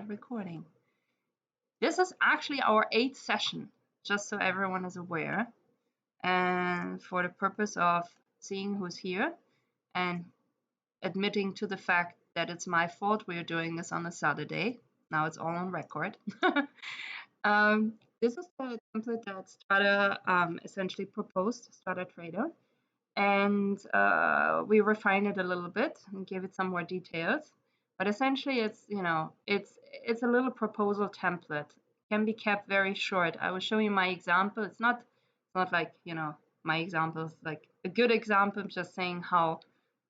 start recording. This is actually our 8th session, just so everyone is aware. And for the purpose of seeing who's here and admitting to the fact that it's my fault we're doing this on a Saturday. Now it's all on record. This is the template that Strata essentially proposed, Strata Trader. And we refined it a little bit and gave it some more details. But essentially, it's a little proposal template. It can be kept very short. I will show you my example. It's not like my example is like a good example. I'm just saying how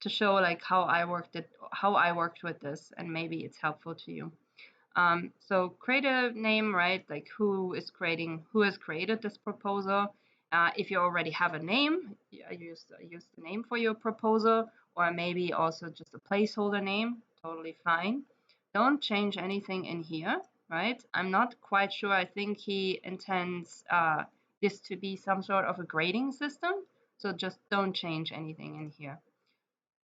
to show like how I worked with this, and maybe it's helpful to you. So create a name, right? Like who has created this proposal. If you already have a name, use the name for your proposal, or maybe also just a placeholder name, totally fine. Don't change anything in here, right? I'm not quite sure. I think he intends this to be some sort of a grading system, so just don't change anything in here.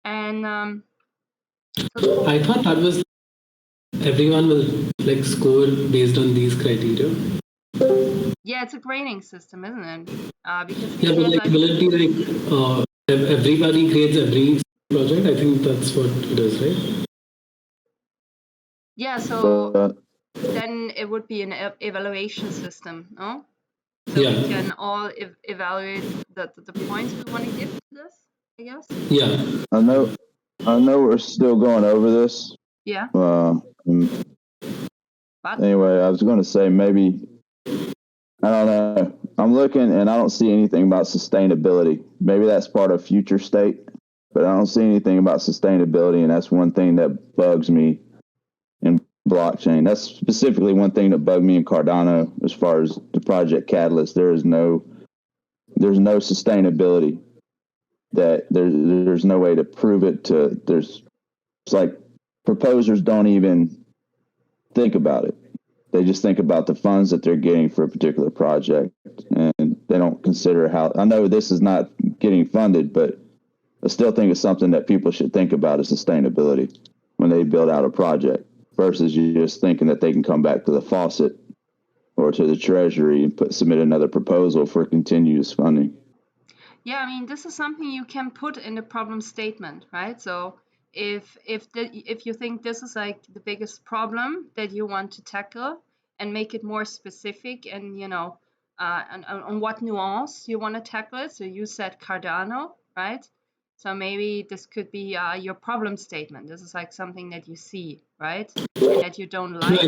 And I thought that was everyone will like score based on these criteria. Yeah, it's a grading system, isn't it? Because yeah, but like, will it be like everybody grades every project? I think that's what it is, right? Yeah, so then it would be an evaluation system, no? So we can all evaluate the points we want to give to this, I guess. Yeah. I know we're still going over this. Yeah. Anyway, I was going to say maybe, I don't know. I'm looking and I don't see anything about sustainability. Maybe that's part of future state, but I don't see anything about sustainability, and that's one thing that bugs me in blockchain. That's specifically one thing that bugged me in Cardano as far as the project Catalyst. There's no sustainability. That there's no way to prove it. It's like proposers don't even think about it. They just think about the funds that they're getting for a particular project, and they don't consider how. I know this is not getting funded, but I still think it's something that people should think about is sustainability when they build out a project, versus you just thinking that they can come back to the faucet or to the treasury and submit another proposal for continuous funding. Yeah, I mean, this is something you can put in the problem statement, right? So if you think this is like the biggest problem that you want to tackle, and make it more specific, and on what nuance you want to tackle it. So you said Cardano, right? So maybe this could be your problem statement. This is like something that you see, right, and that you don't like.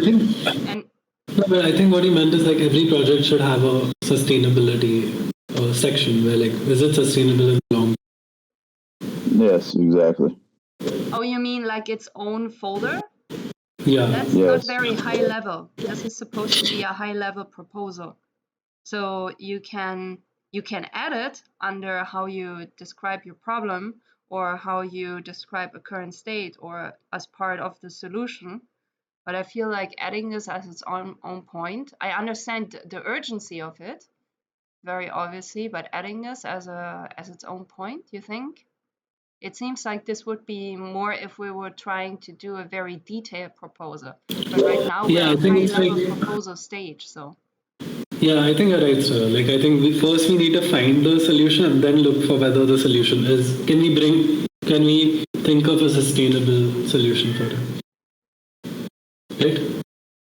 But I think what he meant is like every project should have a sustainability section where like, is it sustainable in the long term? Yes, exactly. Oh, you mean like its own folder? Yeah. That's not very high level. This is supposed to be a high level proposal. So you can add it under how you describe your problem, or how you describe a current state, or as part of the solution. But I feel like adding this as its own point. I understand the urgency of it, very obviously, but adding this as its own point, you think? It seems like this would be more if we were trying to do a very detailed proposal. But right now we're at a high-level proposal stage, so. Yeah, I think you're right, sir. Like, I think we need to find the solution and then look for whether the solution is, can we think of a sustainable solution for it? Right?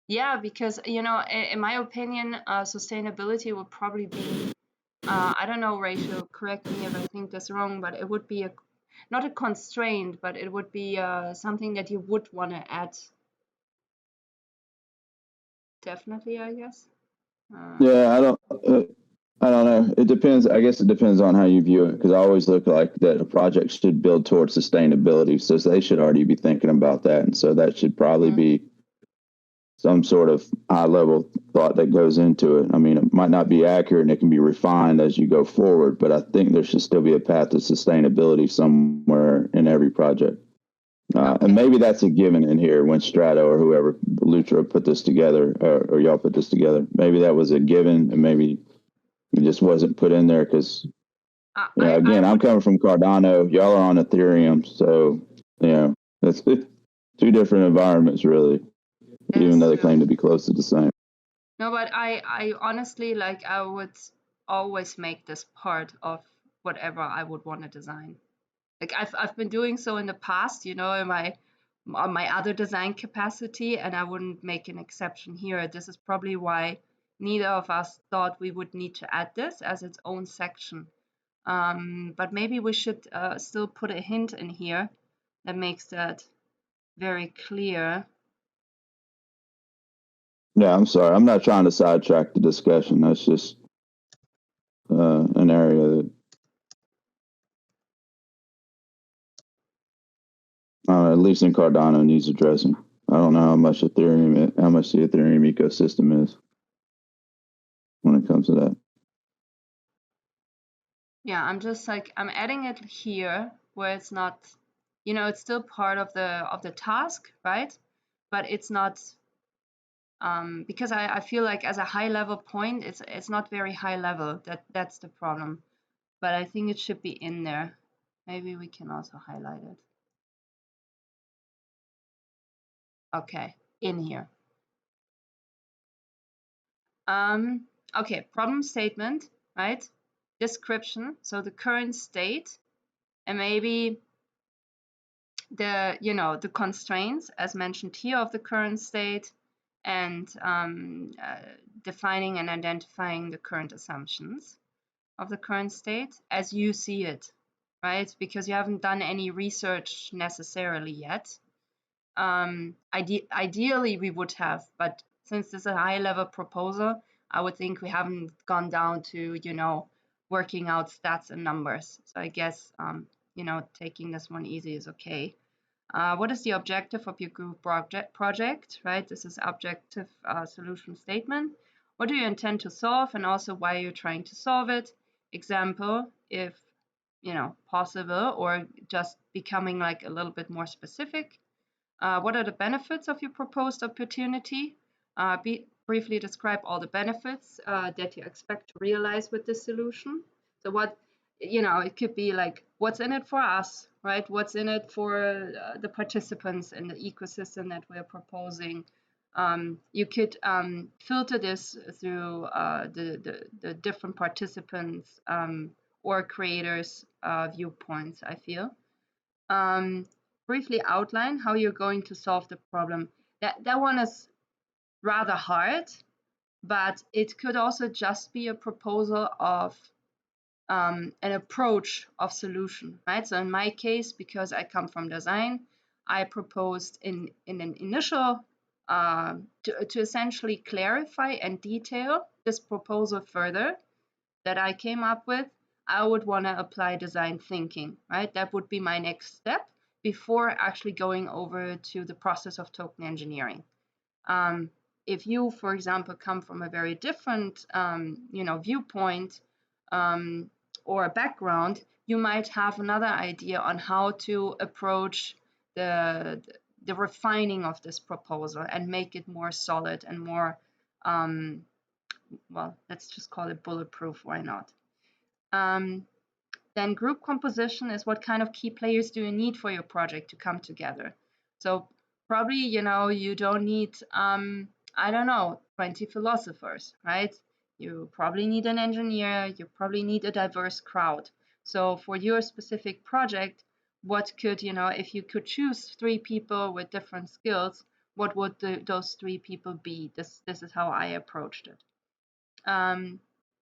Yeah, because, in my opinion, sustainability would probably be, I don't know, Rachel, correct me if I think that's wrong, but it would be not a constraint, but it would be something that you would want to add. Definitely, I guess. Yeah, I don't know. It depends. I guess it depends on how you view it, because I always look like that a project should build towards sustainability. So they should already be thinking about that. And so that should probably be some sort of high level thought that goes into it. I mean, it might not be accurate and it can be refined as you go forward, but I think there should still be a path to sustainability somewhere in every project. And maybe that's a given in here when Strato or whoever, Lutra, put this together, or y'all put this together. Maybe that was a given, and maybe it just wasn't put in there because, again, I'm coming from Cardano. Y'all are on Ethereum. So, that's two different environments, really. even though they true. claim to be close to the same. No, but I honestly, like, I would always make this part of whatever I would want to design. Like, I've been doing so in the past, in my other design capacity, and I wouldn't make an exception here. This is probably why neither of us thought we would need to add this as its own section. But maybe we should still put a hint in here that makes that very clear. Yeah, I'm sorry. I'm not trying to sidetrack the discussion. That's just an area that at least in Cardano needs addressing. I don't know how much the Ethereum ecosystem is when it comes to that. Yeah, I'm just like, I'm adding it here where it's not, it's still part of the task, right? But it's not, because I feel like as a high level point, it's not very high level. That's the problem. But I think it should be in there. Maybe we can also highlight it. Okay, in here. Okay, problem statement, right? Description, so the current state, and maybe the constraints as mentioned here of the current state, and defining and identifying the current assumptions of the current state as you see it, right? Because you haven't done any research necessarily yet. Ideally we would have, but since this is a high level proposal, I would think we haven't gone down to, working out stats and numbers. So I guess, taking this one easy is okay. What is the objective of your group project, right? This is objective solution statement. What do you intend to solve, and also why you're trying to solve it? Example, if, possible, or just becoming like a little bit more specific. What are the benefits of your proposed opportunity? Briefly describe all the benefits that you expect to realize with this solution. So what, it could be like, what's in it for us, right? What's in it for the participants in the ecosystem that we're proposing? You could filter this through the different participants or creators' viewpoints, I feel. Briefly outline how you're going to solve the problem. That one is rather hard, but it could also just be a proposal of an approach of solution, right? So in my case, because I come from design, I proposed in an initial to essentially clarify and detail this proposal further that I came up with. I would want to apply design thinking, right? That would be my next step before actually going over to the process of token engineering. If you, for example, come from a very different, viewpoint or background, you might have another idea on how to approach the refining of this proposal and make it more solid and more, well, let's just call it bulletproof. Why not? Then group composition is what kind of key players do you need for your project to come together. So probably, you don't need, I don't know, 20 philosophers, right? You probably need an engineer, you probably need a diverse crowd. So for your specific project, what could, if you could choose 3 people with different skills, what would those 3 people be? This is how I approached it.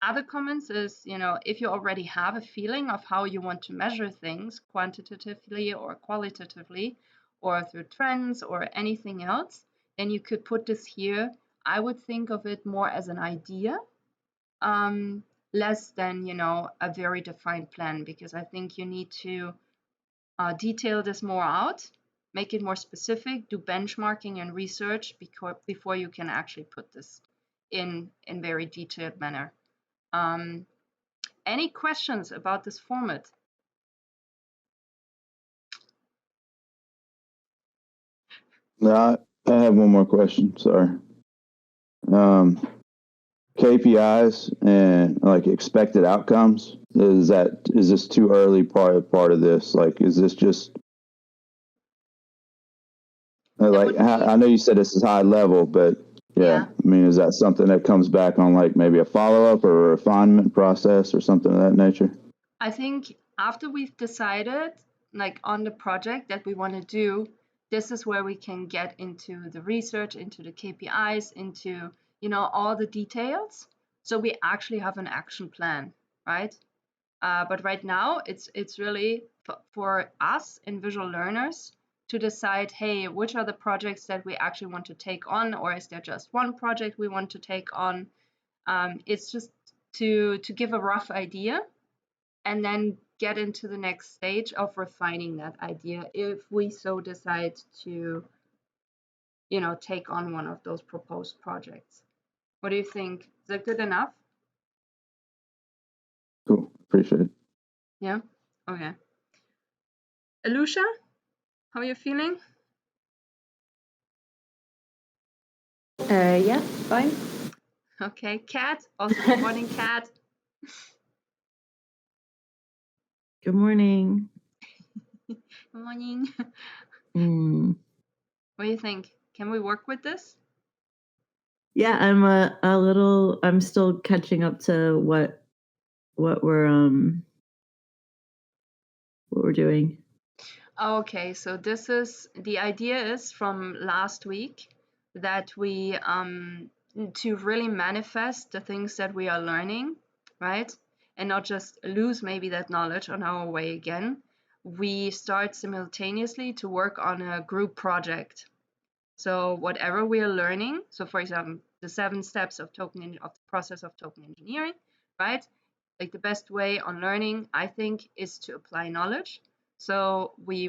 Other comments is, if you already have a feeling of how you want to measure things quantitatively or qualitatively, or through trends or anything else, then you could put this here. I would think of it more as an idea, less than, a very defined plan, because I think you need to detail this more out, make it more specific, do benchmarking and research before you can actually put this in very detailed manner. Any questions about this format? No, I have one more question. Sorry. KPIs and like expected outcomes. Is this too early part of this? Like, is this just? Like, I know you said this is high level, but yeah, I mean, is that something that comes back on like maybe a follow-up or a refinement process or something of that nature? I think after we've decided, like on the project that we want to do, this is where we can get into the research, into the KPIs, into, all the details. So we actually have an action plan, right? But right now, it's really for us individual learners to decide, hey, which are the projects that we actually want to take on, or is there just one project we want to take on? It's just to give a rough idea and then get into the next stage of refining that idea if we so decide to, take on one of those proposed projects. What do you think? Is that good enough? Cool. Appreciate it. Yeah? Okay. Alusha, how are you feeling? Yeah, fine. Okay. Kat, also good morning, Kat. Good morning. Good morning. Mm. What do you think? Can we work with this? Yeah, I'm still catching up to what we're doing. Okay, so the idea is from last week that we to really manifest the things that we are learning, right? And not just lose maybe that knowledge on our way again. We start simultaneously to work on a group project. So whatever we are learning, so for example, the 7 steps of of the process of token engineering, right? Like the best way on learning, I think, is to apply knowledge. So we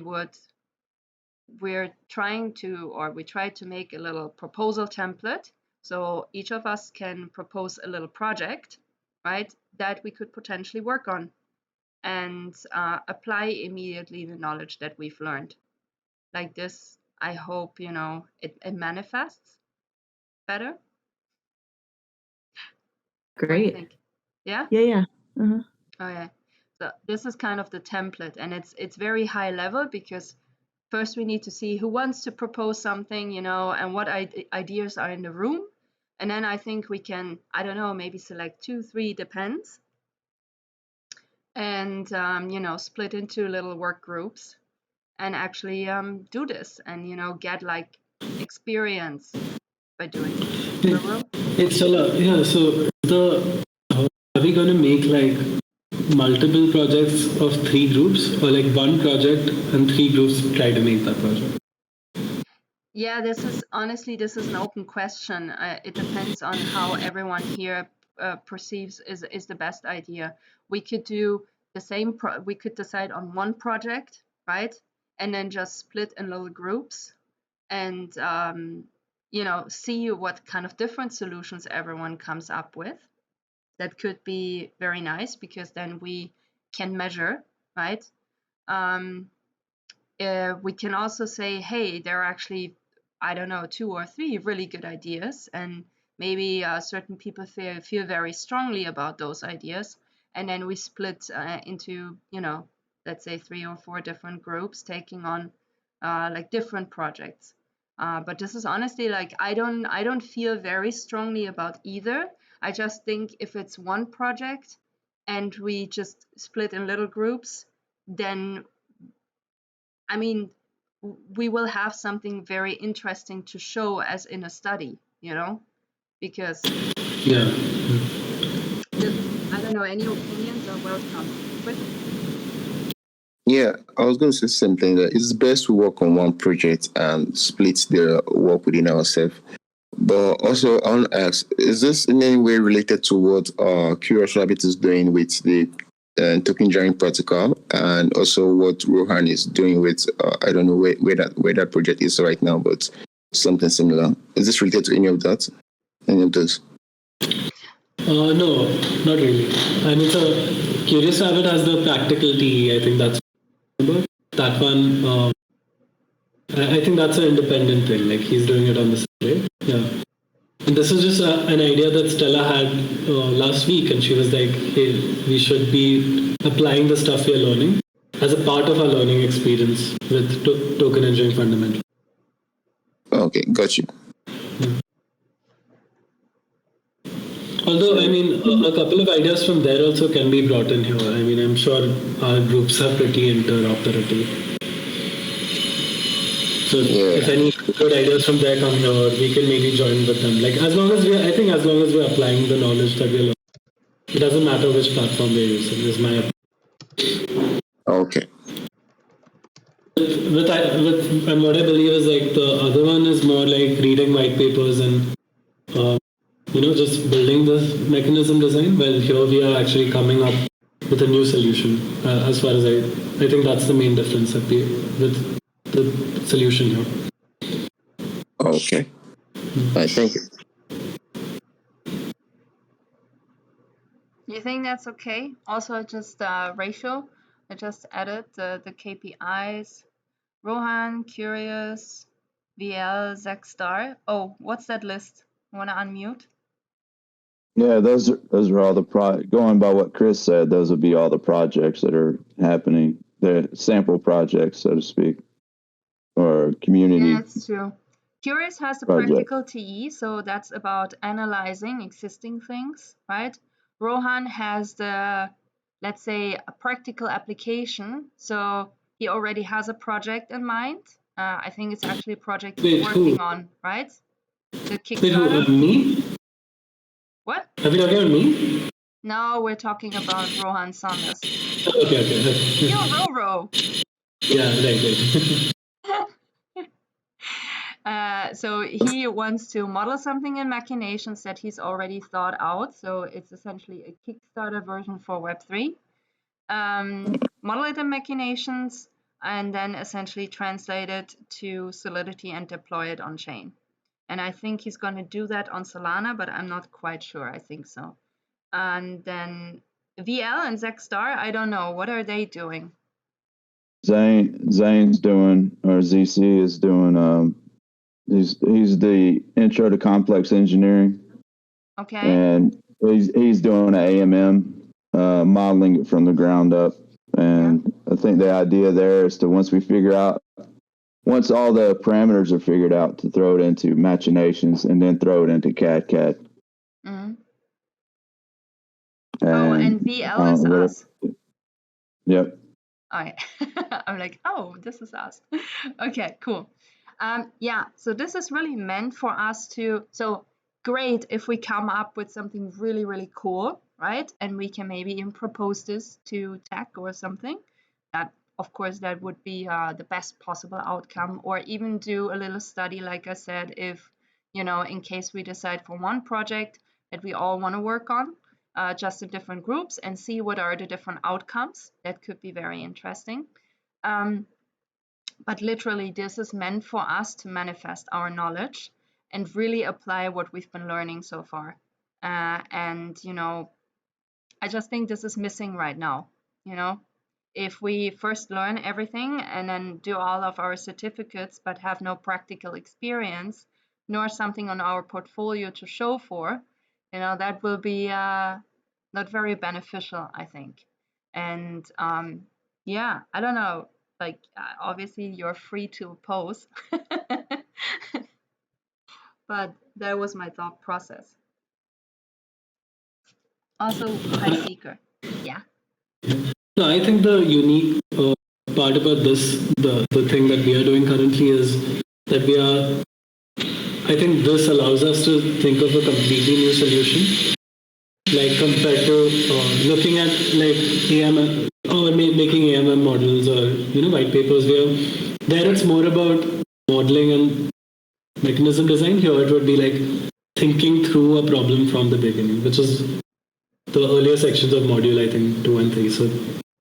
try to make a little proposal template. So each of us can propose a little project, right, that we could potentially work on and apply immediately the knowledge that we've learned. Like this, I hope, it manifests better. Great. What do you think? Yeah? Yeah. Uh-huh. Okay. So this is kind of the template, and it's very high level because first we need to see who wants to propose something, and what ideas are in the room. And then I think we can, I don't know, maybe select 2, 3, depends. And, split into little work groups and actually do this and, get like experience by doing it. It's yeah. So are we going to make like multiple projects of 3 groups, or like one project and 3 groups try to make that project? Yeah, this is an open question. It depends on how everyone here perceives is the best idea. We could do the same. We could decide on one project, right, and then just split in little groups, and see what kind of different solutions everyone comes up with. That could be very nice because then we can measure, right? We can also say, hey, there are actually, I don't know, 2 or 3 really good ideas, and maybe certain people feel very strongly about those ideas, and then we split into, let's say 3 or 4 different groups taking on like different projects. But this is honestly like I don't feel very strongly about either. I just think if it's one project and we just split in little groups, then I mean, we will have something very interesting to show as in a study, because Yeah. I don't know, any opinions are welcome. Yeah, I was going to say something that it's best we work on one project and split the work within ourselves. But also, I want to ask, is this in any way related to what Curious Rabbit is doing with the token engineering protocol, and also what Rohan is doing with, I don't know where that project is right now, but something similar. Is this related to any of those? No, not really. And it's Curious Rabbit has the practical TE. I think that's that one. I think that's an independent thing. Like he's doing it on the side. Yeah. And this is just an idea that Stella had last week, and she was like, "Hey, we should be applying the stuff we are learning as a part of our learning experience with token engineering fundamentals." Okay, got you. Although, I mean, a couple of ideas from there also can be brought in here. I mean, I'm sure our groups are pretty interoperative. So if any good ideas from there come here, we can maybe join with them. Like, as long as we're applying the knowledge that we're learning, it doesn't matter which platform we're using, is my opinion. Okay. And what I believe is like the other one is more like reading white papers and just building the mechanism design. Well, here we are actually coming up with a new solution. As far as I think that's the main difference with the solution here. Okay. I thank you. You think that's okay? Also, just ratio. I just added the KPIs. Rohan, Curious, VL, Zach Star. Oh, what's that list? Want to unmute? Yeah, those are all the going by what Chris said, those would be all the projects that are happening, the sample projects, so to speak, or community. Yeah, that's true. Curious has the practical TE, so that's about analyzing existing things, right? Rohan has the, let's say, a practical application, so he already has a project in mind. I think it's actually a project he's working on, right? The Kickstarter. Me? What? Are we talking about me? No, we're talking about Rohan Saunders. Okay. Yo, Roro. Yeah, right. So he wants to model something in Machinations that he's already thought out. So it's essentially a Kickstarter version for Web3. Model it in Machinations and then essentially translate it to Solidity and deploy it on chain. And I think he's going to do that on Solana, but I'm not quite sure. I think so. And then VL and Zach Star, I don't know. What are they doing? Zane's doing, or ZC is doing, he's the intro to complex engineering. Okay. And he's doing an AMM, modeling it from the ground up. And I think the idea there is to once all the parameters are figured out, to throw it into Machinations and then throw it into CAD. Mm-hmm. And VL is us. Yep. Okay. I'm like, oh, this is us. Okay, cool. So this is really meant for us to, so great if we come up with something really, really cool, right? And we can maybe even propose this to tech or something. That, of course, that would be the best possible outcome, or even do a little study, like I said, if, in case we decide for one project that we all want to work on, just in different groups, and see what are the different outcomes. That could be very interesting. But literally, this is meant for us to manifest our knowledge and really apply what we've been learning so far. And I just think this is missing right now. If we first learn everything and then do all of our certificates but have no practical experience nor something on our portfolio to show for, that will be not very beneficial, I think. And I don't know, like obviously you're free to oppose, but that was my thought process. Also, hi Seeker. Yeah. No, I think the unique part about this, the thing that we are doing currently is that I think this allows us to think of a completely new solution, like compared to looking at like AMM or making AMM models or white papers. There it's more about modeling and mechanism design. Here it would be like thinking through a problem from the beginning, which is the earlier sections of module, I think 2 and 3. So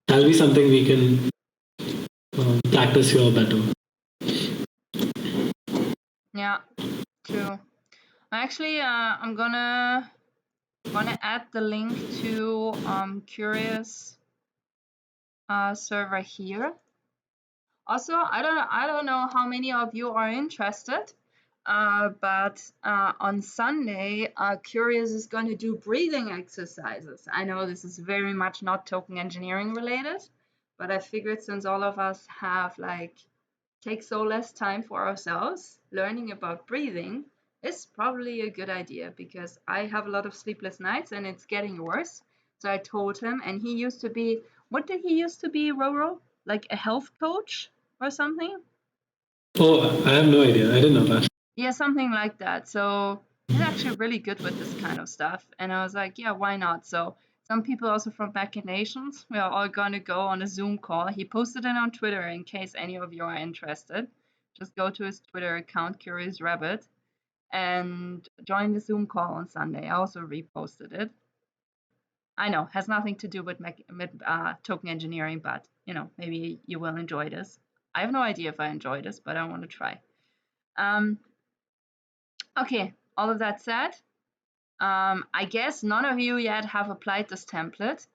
that'll be something we can practice here better. Yeah, true. Actually, I'm gonna add the link to Curious server here. Also, I don't know how many of you are interested, but on Sunday, Curious is going to do breathing exercises. I know this is very much not token engineering related, but I figured since all of us have like take so less time for ourselves, learning about breathing is probably a good idea, because I have a lot of sleepless nights and it's getting worse. So I told him, and he used to be, what did he used to be, Roro? Like a health coach or something? Oh, I have no idea. I didn't know that. Yeah, something like that. So he's actually really good with this kind of stuff. And I was like, yeah, why not? So some people also from Machinations, we are all going to go on a Zoom call. He posted it on Twitter in case any of you are interested. Just go to his Twitter account, Curious Rabbit, and join the Zoom call on Sunday. I also reposted it. I know, has nothing to do with token engineering, but maybe you will enjoy this. I have no idea if I enjoy this, but I want to try. Okay, all of that said, I guess none of you yet have applied this template.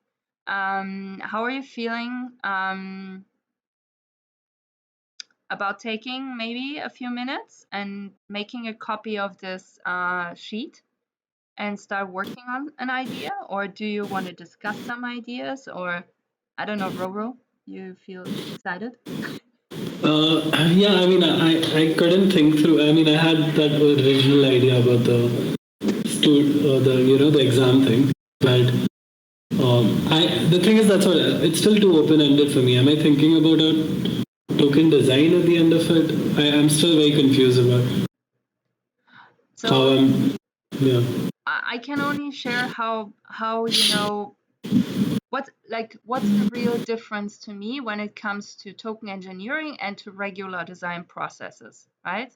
How are you feeling about taking maybe a few minutes and making a copy of this sheet and start working on an idea? Or do you want to discuss some ideas? Or, I don't know, Roro, you feel excited? Yeah, I mean, I couldn't think through. I mean, I had that original idea about the exam thing, but the thing is that's what it's still too open ended for me. Am I thinking about a token design at the end of it? I'm still very confused about So, yeah. I can only share how what's the real difference to me when it comes to token engineering and to regular design processes, right?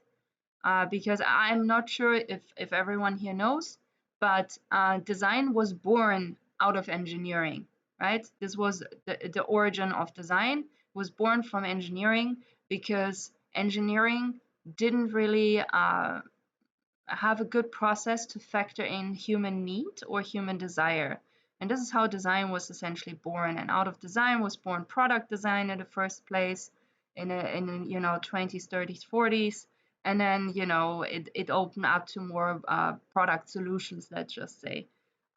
Because I'm not sure if everyone here knows, but design was born out of engineering, right? This was the origin of design, was born from engineering, because engineering didn't really have a good process to factor in human need or human desire. And this is how design was essentially born. And out of design was born product design in the first place in 20s, 30s, 40s. And then, it opened up to more product solutions, let's just say.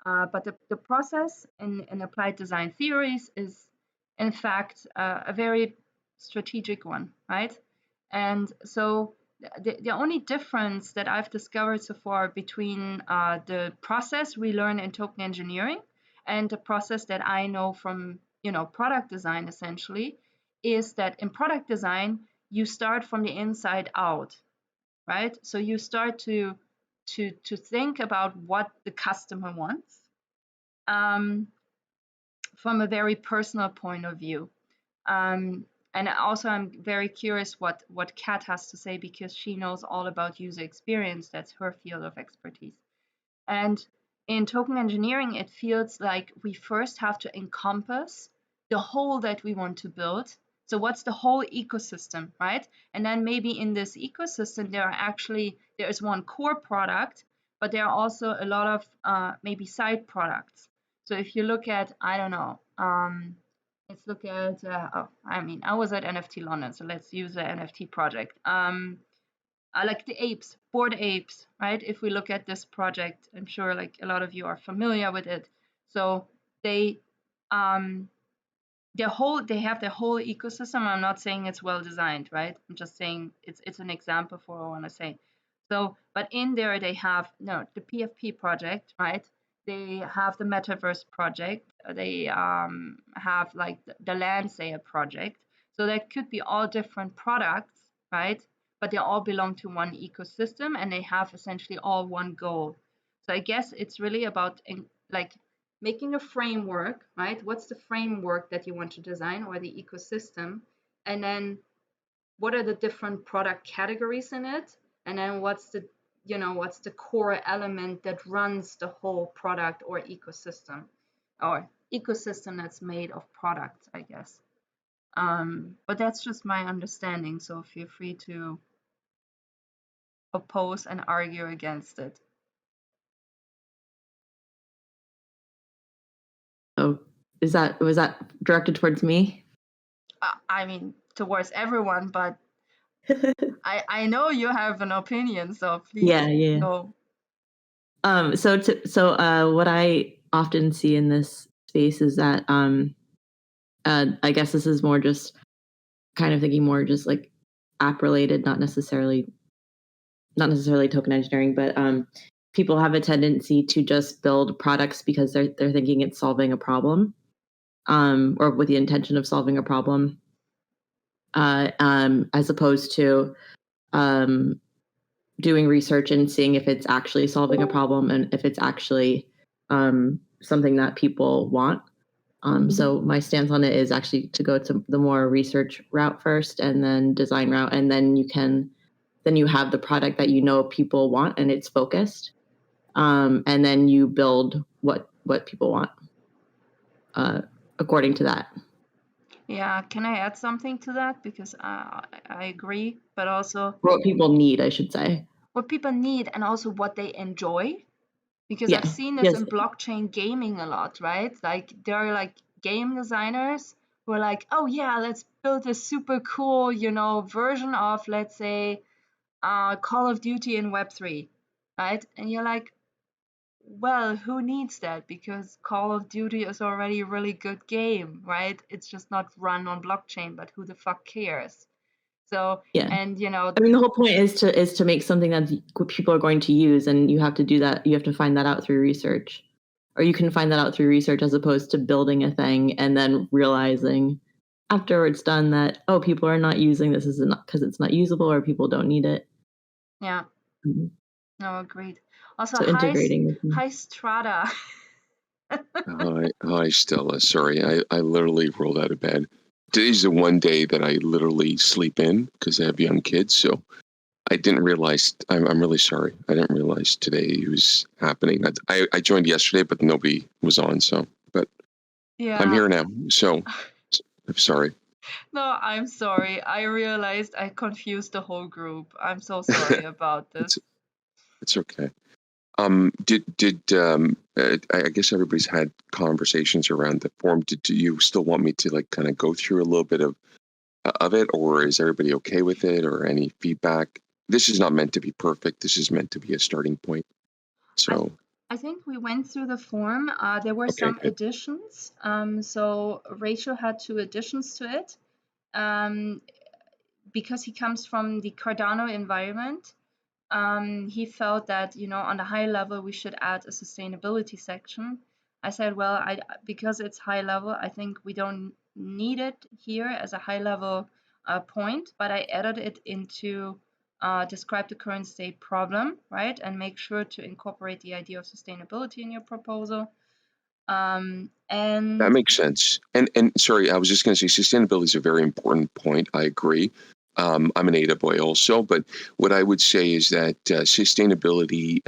But the process in applied design theories is, in fact, a very strategic one, right? And so the only difference that I've discovered so far between the process we learn in token engineering and the process that I know from product design essentially is that in product design you start from the inside out, right? So you start to think about what the customer wants from a very personal point of view. And also, I'm very curious what Kat has to say, because she knows all about user experience. That's her field of expertise. And in token engineering, it feels like we first have to encompass the whole that we want to build. So what's the whole ecosystem, right? And then maybe in this ecosystem, there is one core product, but there are also a lot of maybe side products. So if you look at, I don't know, let's look at, I was at NFT London, so let's use an NFT project. I like the apes, Bored Apes, right? If we look at this project, I'm sure like a lot of you are familiar with it. So they have their whole ecosystem. I'm not saying it's well designed, right? I'm just saying it's an example for what I want to say. So, but in there they have the PFP project, right? They have the Metaverse project. They have like the Landsail project. So that could be all different products, right? But they all belong to one ecosystem and they have essentially all one goal. So I guess it's really about making a framework, right? What's the framework that you want to design, or the ecosystem? And then what are the different product categories in it? And then what's the core element that runs the whole product or ecosystem that's made of products, I guess. But that's just my understanding. So feel free to oppose and argue against it. Oh, was that directed towards me? I mean, towards everyone, but I know you have an opinion, so please go. So what I often see in this space is that I guess this is more just kind of thinking more just like app related, not necessarily token engineering, but people have a tendency to just build products because they're thinking it's solving a problem, or with the intention of solving a problem, as opposed to doing research and seeing if it's actually solving a problem and if it's actually something that people want. So my stance on it is actually to go to the more research route first, and then design route, and then you have the product that people want and it's focused, and then you build what people want according to that. Yeah, can I add something to that? Because I agree, but also what people need, I should say. What people need, and also what they enjoy. Because Yeah. I've seen this in blockchain gaming a lot, right? Like there are like game designers who are like, oh yeah, let's build a super cool, version of, let's say, Call of Duty in Web3, right? And you're like, well, who needs that? Because Call of Duty is already a really good game, right? It's just not run on blockchain, but who the fuck cares? So, yeah. And I mean, the whole point is to make something that people are going to use, and you have to do that. You have to find that out through research, or you can find that out through research as opposed to building a thing and then realizing after it's done that, oh, people are not using this because it's not usable, or people don't need it. Yeah. Mhm. No, agreed. Also, So integrating Hi Strata. Hi, Stella. Sorry, I literally rolled out of bed. Today's the one day that I literally sleep in because I have young kids. So I didn't realize. I'm really sorry. I didn't realize today it was happening. I joined yesterday, but nobody was on. So, but Yeah. I'm here now. So I'm sorry. No, I'm sorry. I realized I confused the whole group. I'm so sorry about this. It's okay. I guess everybody's had conversations around the form. Do you still want me to like kind of go through a little bit of it, or is everybody okay with it, or any feedback? This is not meant to be perfect. This is meant to be a starting point. So I think we went through the form. There were some additions. So Rachel had 2 additions to it. Because he comes from the Cardano environment, he felt that, on the high level, we should add a sustainability section. I said, well, because it's high level, I think we don't need it here as a high level point, but I added it into describe the current state problem, right? And make sure to incorporate the idea of sustainability in your proposal. And that makes sense. And sorry, I was just going to say sustainability is a very important point. I agree. I'm an ADA boy also, but what I would say is that sustainability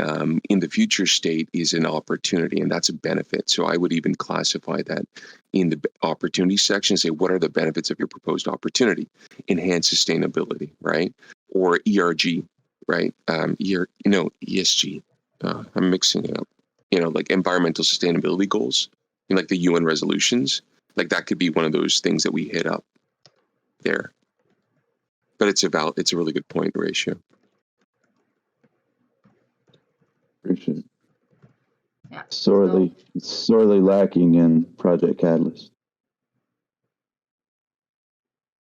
in the future state is an opportunity, and that's a benefit. So I would even classify that in the opportunity section and say, what are the benefits of your proposed opportunity? Enhance sustainability, right? Or ERG, right? ESG. I'm mixing it up. Like environmental sustainability goals, like the UN resolutions. Like that could be one of those things that we hit up there. But it's a really good point, Ratio. Appreciate it. Yeah. Sorely lacking in Project Catalyst.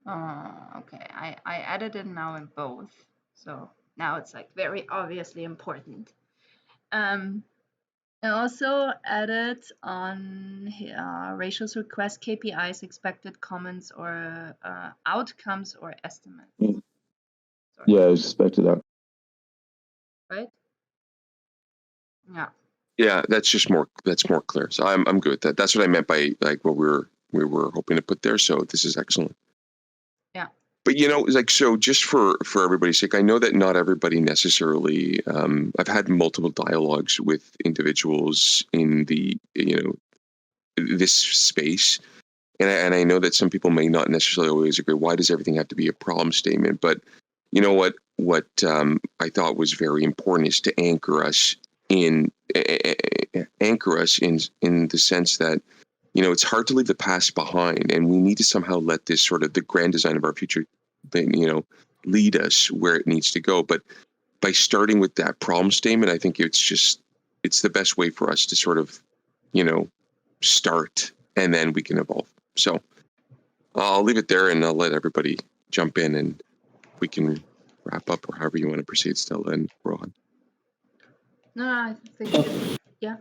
Okay, I added it now in both. So now it's like very obviously important. I also added on Rachel's request KPIs, expected comments, or outcomes or estimates. Yeah, expected out. Right? Yeah. Yeah, that's more clear. So I'm good with that. That's what I meant by like what we were hoping to put there. So this is excellent. Yeah. But like, so just for everybody's sake, I know that not everybody necessarily, I've had multiple dialogues with individuals in the, this space. And I know that some people may not necessarily always agree. Why does everything have to be a problem statement? But you know what I thought was very important is to anchor us in the sense that, it's hard to leave the past behind, and we need to somehow let this sort of the grand design of our future, lead us where it needs to go. But by starting with that problem statement, I think it's the best way for us to sort of, start, and then we can evolve. So I'll leave it there, and I'll let everybody jump in and we can wrap up, or however you want to proceed, Stella and Rohan. No, I think yeah.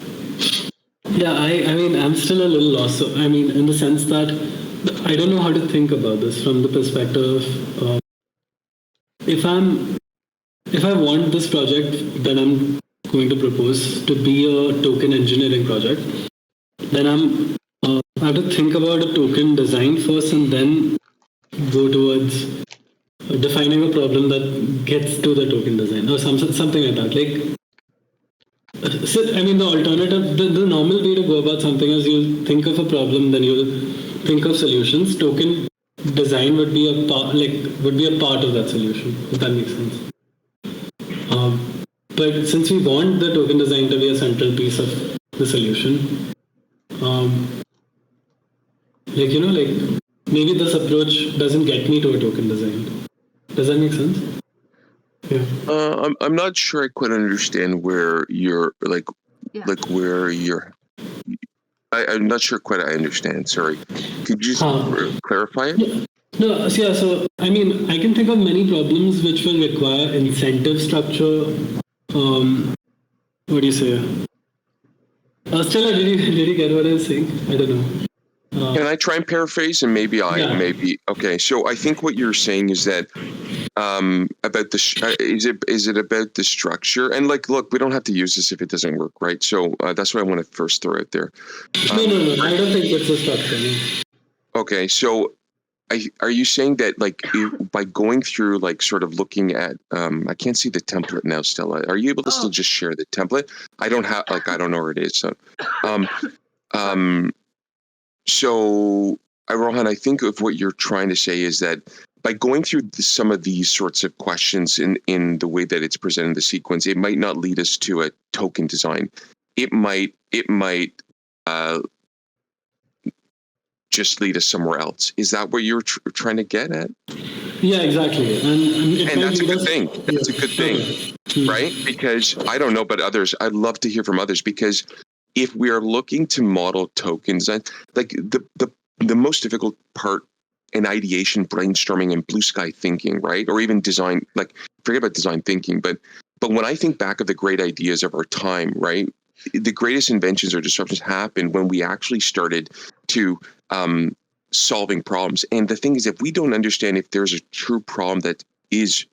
Yeah, I mean, I'm still a little lost. So, I mean, in the sense that I don't know how to think about this from the perspective of if I want this project that I'm going to propose to be a token engineering project, then I have to think about a token design first and then go towards defining a problem that gets to the token design or something like that. Like, so, I mean, the alternative, the normal way to go about something is you'll think of a problem, then you'll think of solutions. Token design would be a part of that solution, if that makes sense. But since we want the token design to be a central piece of the solution, like maybe this approach doesn't get me to a token design. Does that make sense? Yeah. I'm not sure I quite understand where you're where you're. I'm not sure quite I understand. Sorry. Could you just clarify it? Yeah. No, so I mean, I can think of many problems which will require incentive structure. What do you say? Still, did you get what I was saying? I don't know. Can I try and paraphrase? And maybe okay. So I think what you're saying is that about the is it about the structure? And like, look, we don't have to use this if it doesn't work, right? So that's what I want to first throw out there. No, I don't think it's a structure. No. Okay, so are you saying that like by going through like sort of looking at I can't see the template now, Stella. Are you able to still just share the template? I don't know where it is. So so Rohan, I think of what you're trying to say is that by going through some of these sorts of questions in the way that it's presented in the sequence, it might not lead us to a token design. It might just lead us somewhere else. Is that what you're trying to get at? Yeah, exactly. And that's a good thing. That's a good thing, right? Because I don't know, but others, I'd love to hear from others, because if we are looking to model tokens, like the most difficult part in ideation, brainstorming, and blue sky thinking, right? Or even design, like forget about design thinking, but when I think back of the great ideas of our time, right? The greatest inventions or disruptions happened when we actually started to solving problems. And the thing is, if we don't understand if there's a true problem that is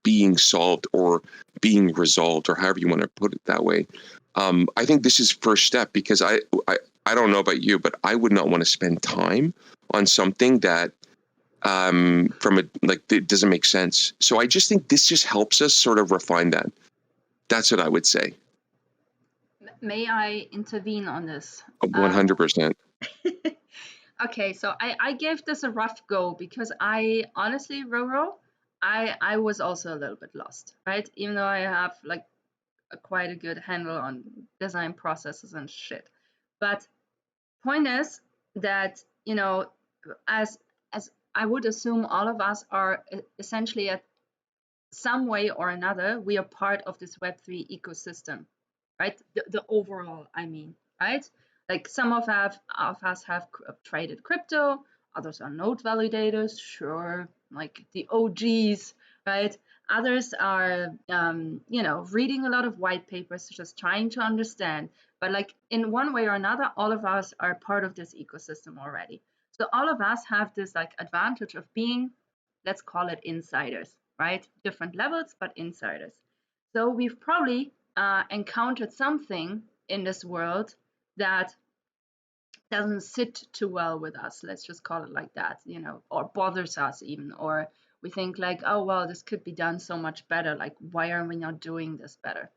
being solved or being resolved, or however you want to put it that way, I think this is first step, because I don't know about you, but I would not want to spend time on something that it doesn't make sense. So I just think this just helps us sort of refine that. That's what I would say. May I intervene on this? 100%. Okay, so I gave this a rough go because I honestly, Roro, I was also a little bit lost, right? Even though I have like quite a good handle on design processes and shit. But point is that, you know, as I would assume all of us are essentially at some way or another, we are part of this Web3 ecosystem, right? The overall, I mean, right? Like some of us have traded crypto, others are node validators, sure, like the OGs, right? Others are, reading a lot of white papers, just trying to understand. But like in one way or another, all of us are part of this ecosystem already. So all of us have this like advantage of being, let's call it insiders, right? Different levels, but insiders. So we've probably encountered something in this world that doesn't sit too well with us, let's just call it like that, or bothers us even, or we think like, oh well, this could be done so much better, like why are we not doing this better?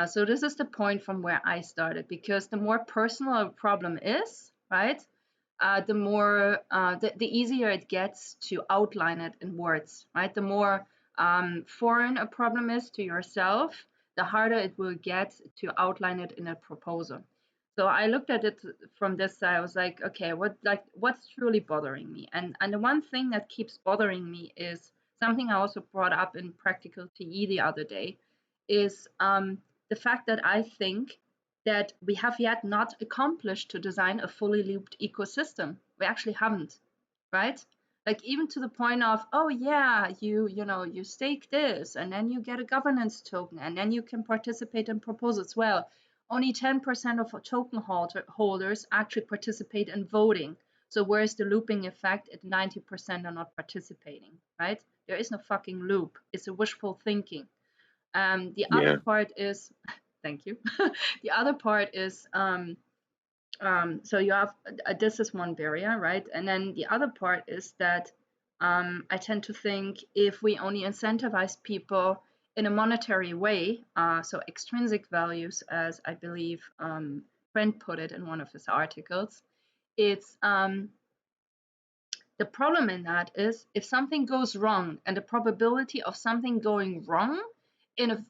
So this is the point from where I started, because the more personal a problem is, right, the more the easier it gets to outline it in words, right? The more foreign a problem is to yourself, the harder it will get to outline it in a proposal. So I looked at it from this side. I was like, okay, what's truly bothering me? And the one thing that keeps bothering me is something I also brought up in Practical TE the other day, is the fact that I think that we have yet not accomplished to design a fully looped ecosystem. We actually haven't, right? Like even to the point of, oh yeah, you stake this and then you get a governance token and then you can participate in proposals. Well, only 10% of token holders actually participate in voting. So where's the looping effect if 90% are not participating, right? There is no fucking loop. It's a wishful thinking. The other part is, thank you. The other part is, so you have, this is one barrier, right? And then the other part is that I tend to think if we only incentivize people in a monetary way, so extrinsic values, as I believe Brent put it in one of his articles, it's the problem in that is if something goes wrong and the probability of something going wrong in a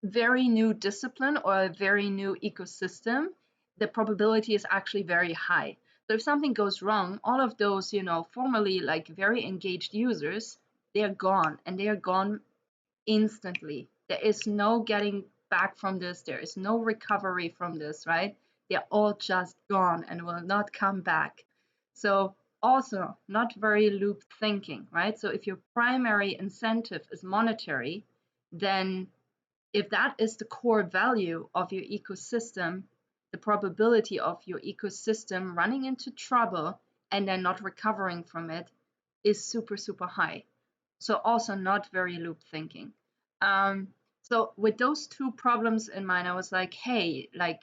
very new discipline or a very new ecosystem, the probability is actually very high. So if something goes wrong, all of those, formerly like very engaged users, they're gone, and they are gone instantly. There is no getting back from this. There is no recovery from this, right? They're all just gone and will not come back. So also not very loop thinking, right? So if your primary incentive is monetary, then if that is the core value of your ecosystem, the probability of your ecosystem running into trouble and then not recovering from it is super, super high. So also not very loop thinking. So with those two problems in mind, I was like, hey, like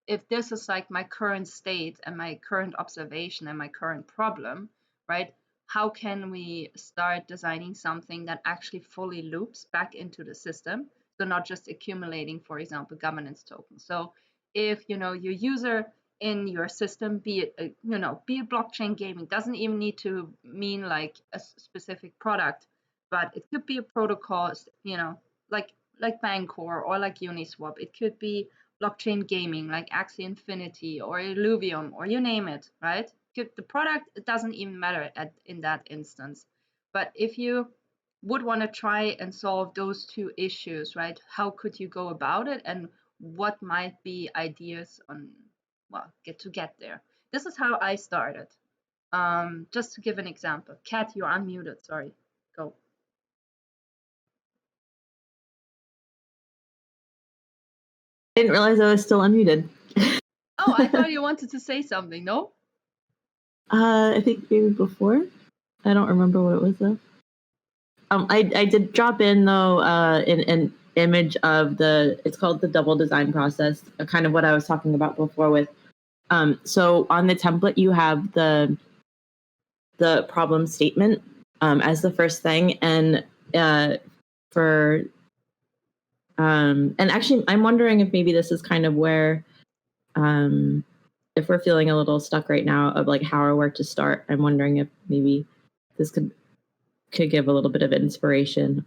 if this is like my current state and my current observation and my current problem, right? How can we start designing something that actually fully loops back into the system? So not just accumulating, for example, governance tokens. So if your user in your system, be it blockchain gaming, doesn't even need to mean like a specific product, but it could be a protocol, like Bancor or like Uniswap. It could be blockchain gaming like Axie Infinity or Illuvium or you name it, right? The product, it doesn't even matter in that instance. But if you would want to try and solve those two issues, right? How could you go about it, and what might be ideas on, get there? This is how I started. Just to give an example. Kat, you're unmuted. Sorry. Go. I didn't realize I was still unmuted. Oh, I thought you wanted to say something. No? I think maybe before. I don't remember what it was though. I did drop in though an image of it's called the double design process, kind of what I was talking about before with. So on the template you have the problem statement as the first thing, and and actually I'm wondering if maybe this is kind of where if we're feeling a little stuck right now of like how or where to start. I'm wondering if maybe this could give a little bit of inspiration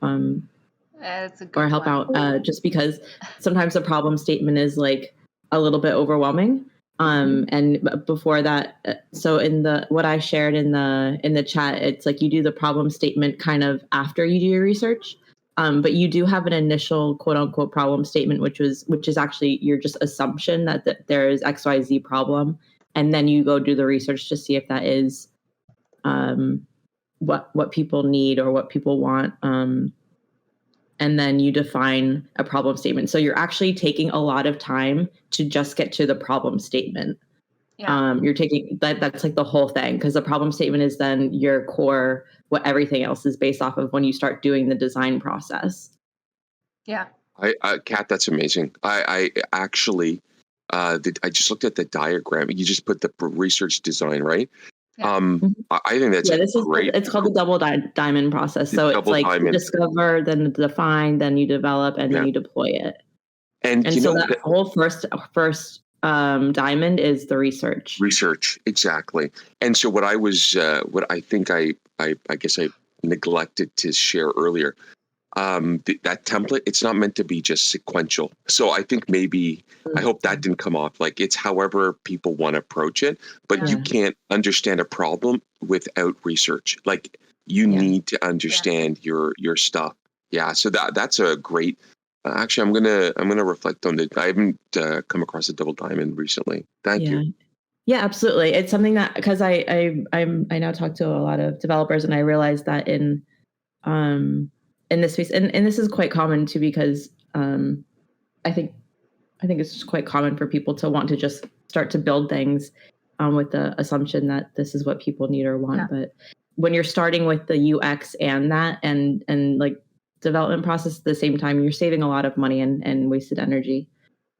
or help out, just because sometimes the problem statement is like a little bit overwhelming. And before that, so in what I shared in the chat, it's like you do the problem statement kind of after you do your research. But you do have an initial quote unquote problem statement, which is actually your just assumption that there is XYZ problem. And then you go do the research to see if that is what people need or what people want. And then you define a problem statement. So you're actually taking a lot of time to just get to the problem statement. Yeah. You're taking that's like the whole thing, because the problem statement is then your core, what everything else is based off of when you start doing the design process. Yeah. Kat, that's amazing. I actually, I just looked at the diagram. You just put the research design, right? Yeah. I think that's great. It's called the double diamond process. So it's like you discover, then define, then you develop, and then you deploy it. And so that whole first diamond is the research. Research, exactly. And so what I think I guess I neglected to share earlier, that template, it's not meant to be just sequential. So I think maybe, I hope that didn't come off like it's however people want to approach it, but you can't understand a problem without research. Like you need to understand your stuff. Yeah. So that's a great, actually, I'm gonna reflect on it. I haven't come across a double diamond recently. Thank you. Yeah, absolutely. It's something that, because I now talk to a lot of developers, and I realize that in this space, and this is quite common too, because I think it's just quite common for people to want to just start to build things with the assumption that this is what people need or want. Yeah. But when you're starting with the UX and that and like development process at the same time, you're saving a lot of money and wasted energy.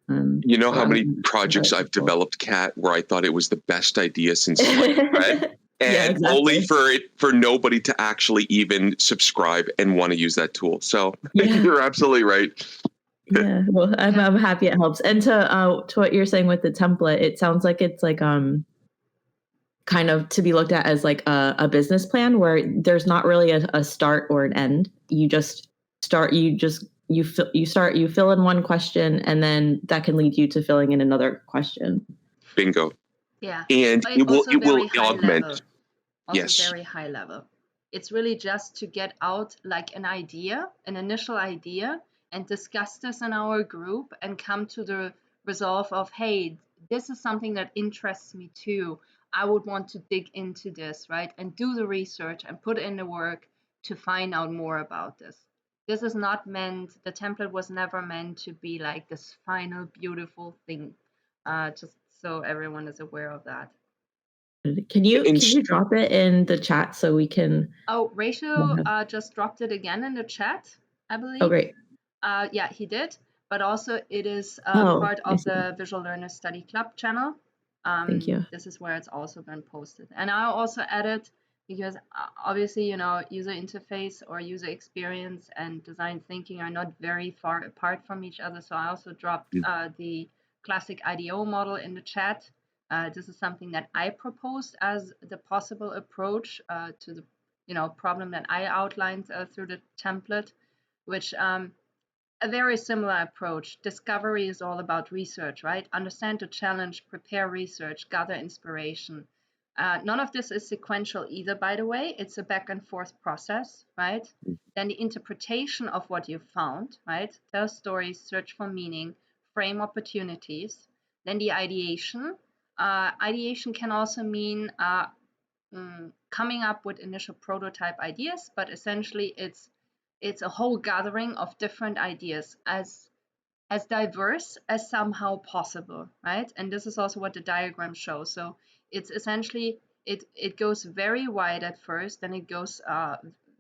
You know So how I'm many projects very I've thankful. developed, Kat, where I thought it was the best idea since sliced bread, Yeah, and only for nobody to actually even subscribe and want to use that tool. So Yeah. you're absolutely right. Yeah, well, I'm happy it helps. And to what you're saying with the template, it sounds like it's like kind of to be looked at as like a business plan where there's not really a start or an end. You just start. You fill in one question, and then that can lead you to filling in another question. Bingo. Yeah. And But it will also very high augment. level. Also Yes. very high level. It's really just to get out like an idea, an initial idea, and discuss this in our group and come to the resolve of, hey, this is something that interests me too. I would want to dig into this, right? And do the research and put in the work to find out more about this. This is not meant, the template was never meant to be like this final beautiful thing. Just so everyone is aware of that. Can you drop it in the chat so we can? Oh, Rachel just dropped it again in the chat, I believe. Oh, great. Yeah, he did. But also it is Oh, part I of see. the Visual Learner Study Club channel. Thank you. This is where it's also been posted. And I also added, because obviously, you know, user interface or user experience and design thinking are not very far apart from each other. So I also dropped the classic IDEO model in the chat. This is something that I proposed as the possible approach to the problem that I outlined through the template, which a very similar approach. Discovery is all about research, right? Understand the challenge, prepare research, gather inspiration. None of this is sequential either, by the way. It's a back and forth process, right? Then the interpretation of what you found, right? Tell stories, search for meaning, frame opportunities. Then the ideation. Ideation can also mean coming up with initial prototype ideas, but essentially it's a whole gathering of different ideas as diverse as somehow possible, right? And this is also what the diagram shows. So it's essentially it goes very wide at first, then it goes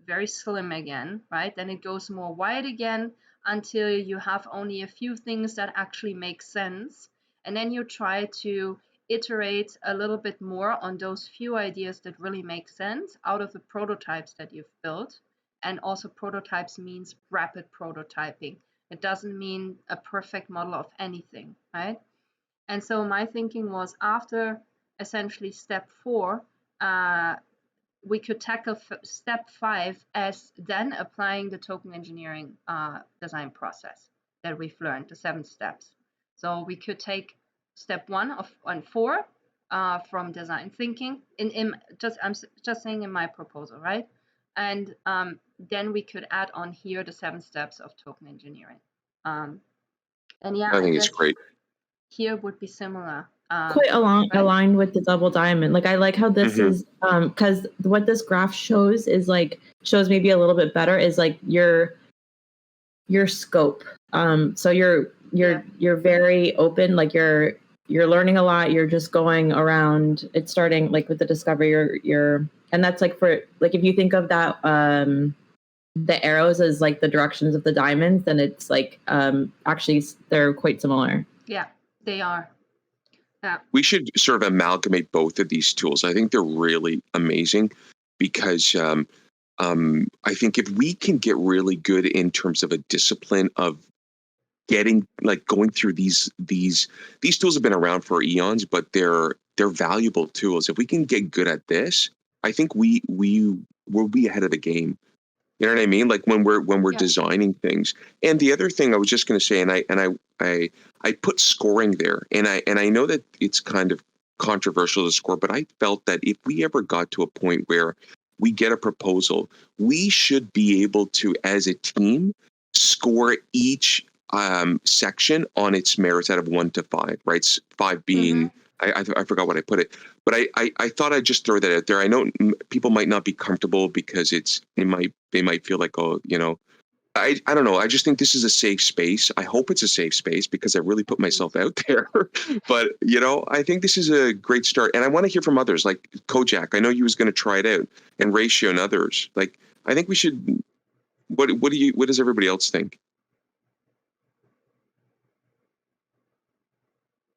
very slim again, right? Then it goes more wide again until you have only a few things that actually make sense, and then you try to iterate a little bit more on those few ideas that really make sense out of the prototypes that you've built. And also prototypes means rapid prototyping. It doesn't mean a perfect model of anything, right? And so my thinking was, after essentially step 4, we could tackle step 5 as then applying the token engineering design process that we've learned, the 7 steps. So we could take step 1 and 4 from design thinking. I'm just saying in my proposal, right? And then we could add on here the 7 steps of token engineering. And yeah, I think it's great. Here would be similar. Quite aligned with the double diamond. Like I like how this is because what this graph shows is shows maybe a little bit better is like your scope. So you're very open, like you're learning a lot, you're just going around. It's starting like with the discovery, you're and that's like for like if you think of that the arrows as like the directions of the diamonds, then it's like actually they're quite similar. Yeah, they are. Yeah. We should sort of amalgamate both of these tools. I think they're really amazing because I think if we can get really good in terms of a discipline of getting going through these tools have been around for eons, but they're valuable tools. If we can get good at this, I think we will be ahead of the game. You know what I mean? Like when we're designing things. And the other thing I was just going to say, and I put scoring there, and I know that it's kind of controversial to score, but I felt that if we ever got to a point where we get a proposal, we should be able to, as a team, score each section on its merits out of 1 to 5, right? 5 being I forgot what I put it, but I thought I'd just throw that out there. I know people might not be comfortable because they might feel like, oh, I don't know. I just think this is a safe space. I hope it's a safe space because I really put myself out there. But I think this is a great start, and I want to hear from others, like Kojak. I know you was going to try it out, and Ratio and others. Like, I think we should. What does everybody else think?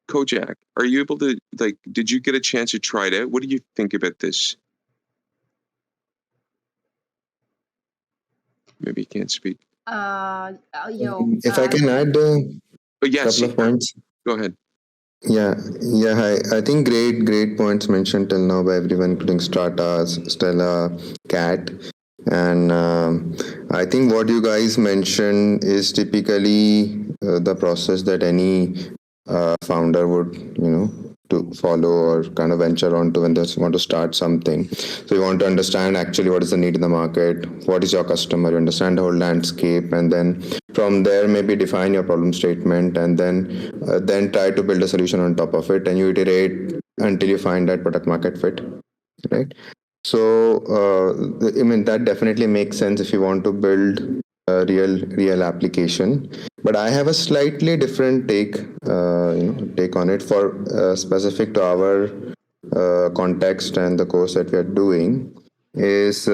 Kojak, are you able to, did you get a chance to try it out? What do you think about this? Maybe you can't speak. If I can add a Yes, couple of points. Go ahead. Yeah. I think great points mentioned till now by everyone, including Strata, Stella, Kat. And I think what you guys mentioned is typically the process that any founder would, to follow or kind of venture onto when they want to start something. So you want to understand actually what is the need in the market, what is your customer, you understand the whole landscape, and then from there maybe define your problem statement, and then try to build a solution on top of it, and you iterate until you find that product market fit, right? So that definitely makes sense if you want to build a real application. But I have a slightly different take on it for specific to our context and the course that we are doing. Is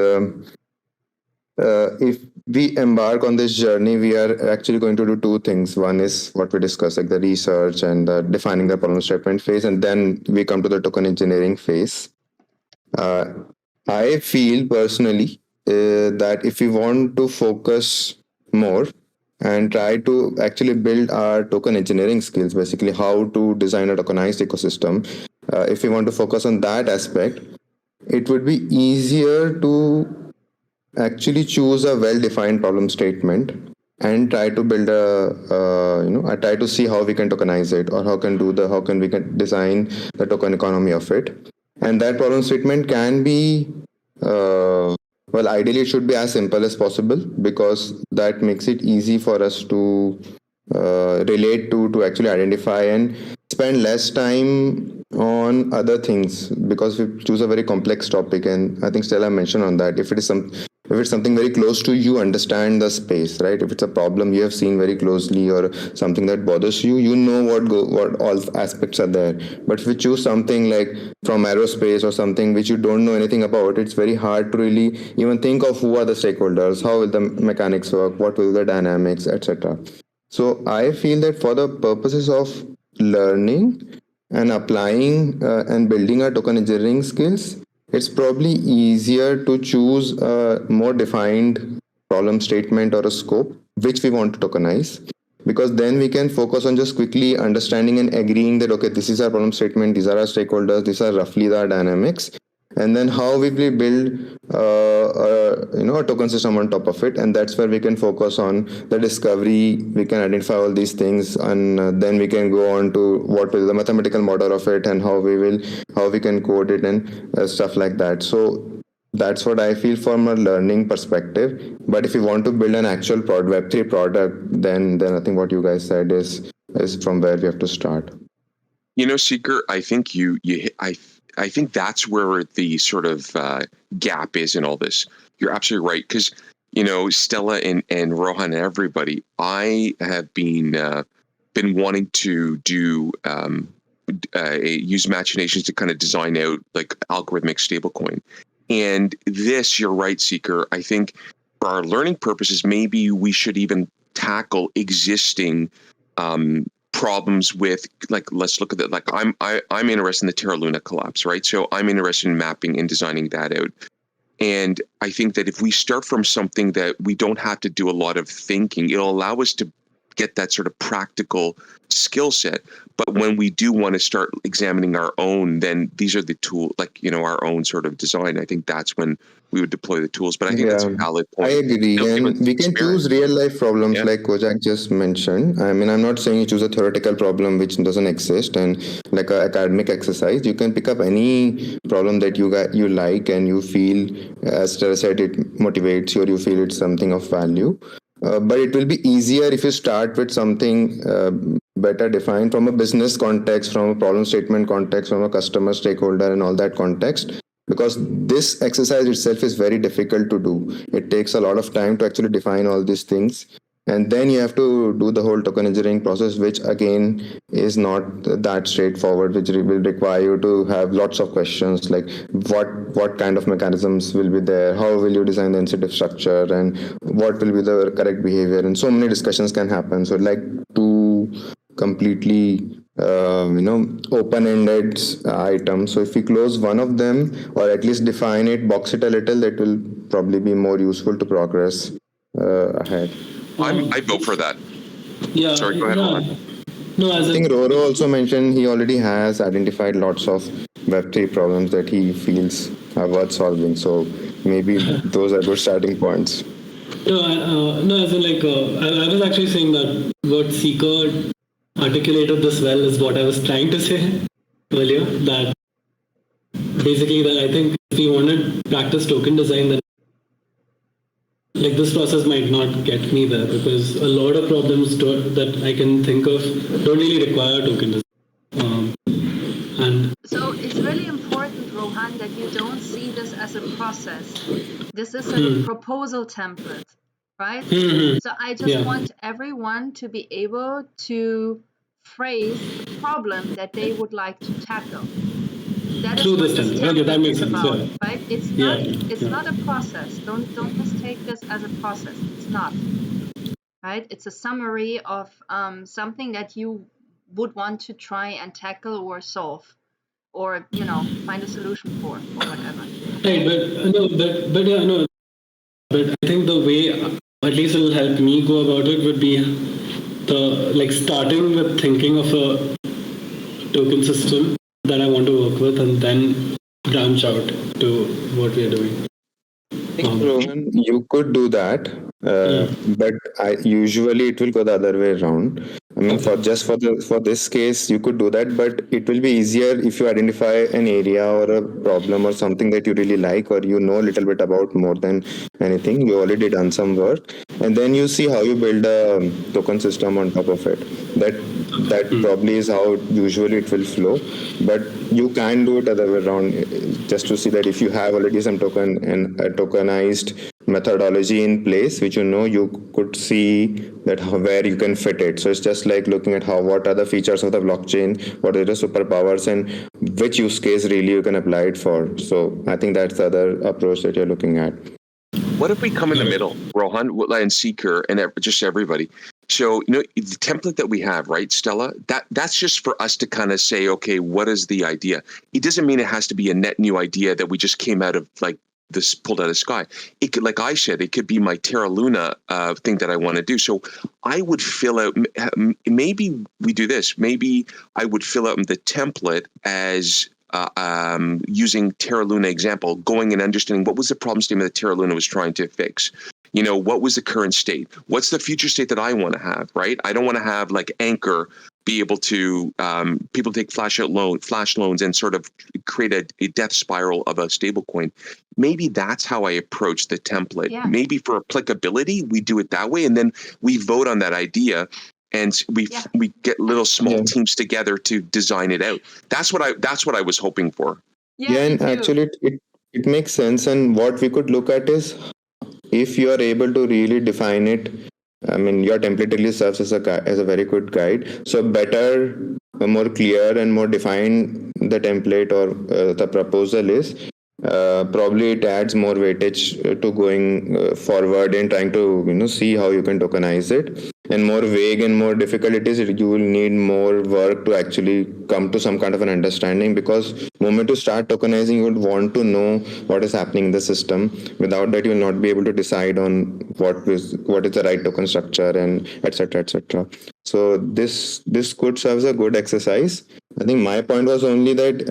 if we embark on this journey, we are actually going to do two things. One is what we discussed, like the research and defining the problem statement phase, and then we come to the token engineering phase. I feel personally that if we want to focus more and try to actually build our token engineering skills, basically how to design a tokenized ecosystem, if we want to focus on that aspect, it would be easier to actually choose a well-defined problem statement and try to build I try to see how we can tokenize it, or how can we design the token economy of it. And that problem statement can be, ideally it should be as simple as possible, because that makes it easy for us to relate to actually identify and spend less time on other things, because we choose a very complex topic. And I think Stella mentioned on that, if it's something very close to you, understand the space, right? If it's a problem you have seen very closely, or something that bothers you, you know what all aspects are there. But if you choose something like from aerospace or something which you don't know anything about, it's very hard to really even think of who are the stakeholders, how will the mechanics work, what will the dynamics, etc. So I feel that for the purposes of learning and applying and building our token engineering skills, it's probably easier to choose a more defined problem statement or a scope which we want to tokenize, because then we can focus on just quickly understanding and agreeing that, okay, this is our problem statement, these are our stakeholders, these are roughly the dynamics, and then how we build a token system on top of it. And that's where we can focus on the discovery. We can identify all these things, and then we can go on to what is the mathematical model of it, and how we can code it, and stuff like that. So that's what I feel from a learning perspective. But if you want to build an actual Web3 product, then I think what you guys said is from where we have to start. Seeker, I think I think that's where the sort of gap is in all this. You're absolutely right, because Stella and Rohan and everybody, I have been wanting to do use machinations to kind of design out like algorithmic stablecoin. And this, you're right, Seeker. I think for our learning purposes, maybe we should even tackle existing problems with, like, let's look at that. Like, I'm interested in the Terra Luna collapse, right? So I'm interested in mapping and designing that out. And I think that if we start from something that we don't have to do a lot of thinking, it'll allow us to get that sort of practical skill set. But when we do want to start examining our own, then these are the tools, like, our own sort of design. I think that's when we would deploy the tools. But I think that's a valid point. I agree. And we can choose real life problems, like Kojak just mentioned. I mean, I'm not saying you choose a theoretical problem which doesn't exist, and like an academic exercise. You can pick up any problem that you like, and you feel, as Stella said, it motivates you, or you feel it's something of value. But it will be easier if you start with something better defined from a business context, from a problem statement context, from a customer stakeholder and all that context. Because this exercise itself is very difficult to do. It takes a lot of time to actually define all these things. And then you have to do the whole token engineering process, which again is not that straightforward, which will require you to have lots of questions like what kind of mechanisms will be there, how will you design the incentive structure, and what will be the correct behavior, and so many discussions can happen. So like two completely open-ended items. So if we close one of them or at least define it, box it a little, that will probably be more useful to progress ahead. I vote for that. Yeah. Sorry, go ahead, Rohan. No, I think Roro also mentioned he already has identified lots of Web3 problems that he feels are worth solving. So maybe those are good starting points. No, as in like I was actually saying that what Seeker articulated this well is what I was trying to say earlier. That basically, that I think if we want to practice token design, then like this process might not get me there, because a lot of problems that I can think of don't really require token design. And so it's really important, Rohan, that you don't see this as a process. This is a proposal template, right? So I just want everyone to be able to phrase the problem that they would like to tackle. That is through what this this template. Okay, that template makes is sense. about, Yeah. right? It's not a process. Don't mistake this as a process. It's not, right? It's a summary of something that you would want to try and tackle or solve, or find a solution for, or whatever. Right, but I think the way, at least it'll help me go about it, would be starting with thinking of a token system that I want to work with, and then branch out to what we are doing. I think, Rohan, you could do that, but usually it will go the other way around. I mean, for this case, you could do that, but it will be easier if you identify an area or a problem or something that you really like, or you know a little bit about more than anything. You already done some work, and then you see how you build a token system on top of it. That probably is how usually it will flow, but you can do it other way around, just to see that if you have already some token and a tokenized methodology in place, which you could see that where you can fit it. So it's just like looking at what are the features of the blockchain, what are the superpowers, and which use case really you can apply it for. So I think that's the other approach that you're looking at. What if we come in the middle, Rohan and Seeker and just everybody? So, the template that we have, right, Stella, that's just for us to kind of say, okay, what is the idea? It doesn't mean it has to be a net new idea that we just came out of this pulled out of the sky. It could, like I said, it could be my Terra Luna thing that I want to do. So I would fill out, maybe we do this. Maybe I would fill out the template as using Terra Luna example, going and understanding what was the problem statement that Terra Luna was trying to fix. What was the current state? What's the future state that I want to have, right? I don't want to have like Anchor be able to, people take flash loans and sort of create a death spiral of a stable coin. Maybe that's how I approach the template. Yeah. Maybe for applicability, we do it that way. And then we vote on that idea. And we get little small teams together to design it out. That's what I was hoping for. Yeah, and actually it makes sense. And what we could look at is, if you are able to really define it, I mean, your template really serves as a very good guide. So better, more clear, and more defined the template or the proposal is, probably it adds more weightage to going forward and trying to see how you can tokenize it. And more vague and more difficult it is, you will need more work to actually come to some kind of an understanding, because the moment you start tokenizing, you would want to know what is happening in the system. Without that, you will not be able to decide on what is the right token structure, and etc. etc. So this could serve as a good exercise. I think my point was only that,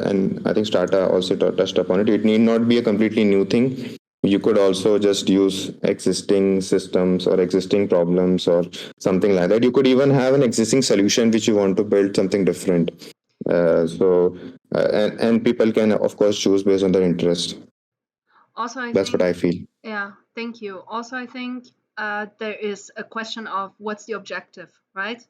and I think Strata also touched upon it, it need not be a completely new thing. You could also just use existing systems or existing problems or something like that. You could even have an existing solution which you want to build something different. And people can, of course, choose based on their interest. Also, That's what I feel. Yeah, thank you. Also, I think there is a question of what's the objective, right?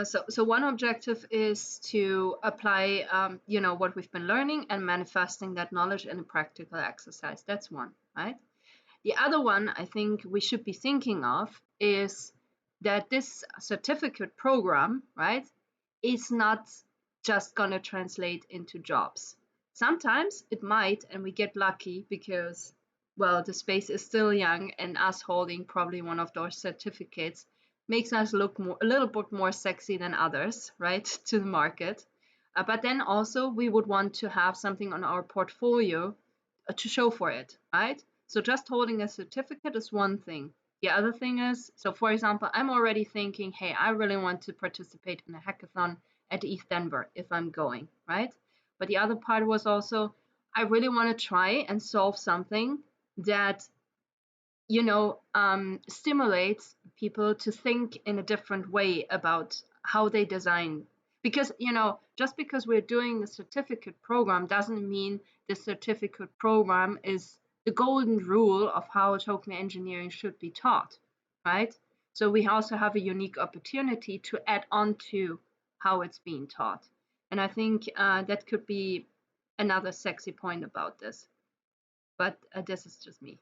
So one objective is to apply, what we've been learning and manifesting that knowledge in a practical exercise. That's one, right? The other one I think we should be thinking of is that this certificate program, right, is not just going to translate into jobs. Sometimes it might, and we get lucky because, well, the space is still young, and us holding probably one of those certificates makes us look a little bit more sexy than others, right, to the market. But then also we would want to have something on our portfolio to show for it, right? So just holding a certificate is one thing. The other thing is, so for example, I'm already thinking, hey, I really want to participate in a hackathon at ETH Denver if I'm going, right? But the other part was also, I really want to try and solve something that, stimulates people to think in a different way about how they design. Because, just because we're doing the certificate program doesn't mean the certificate program is the golden rule of how token engineering should be taught, right? So we also have a unique opportunity to add on to how it's being taught. And I think that could be another sexy point about this. But this is just me.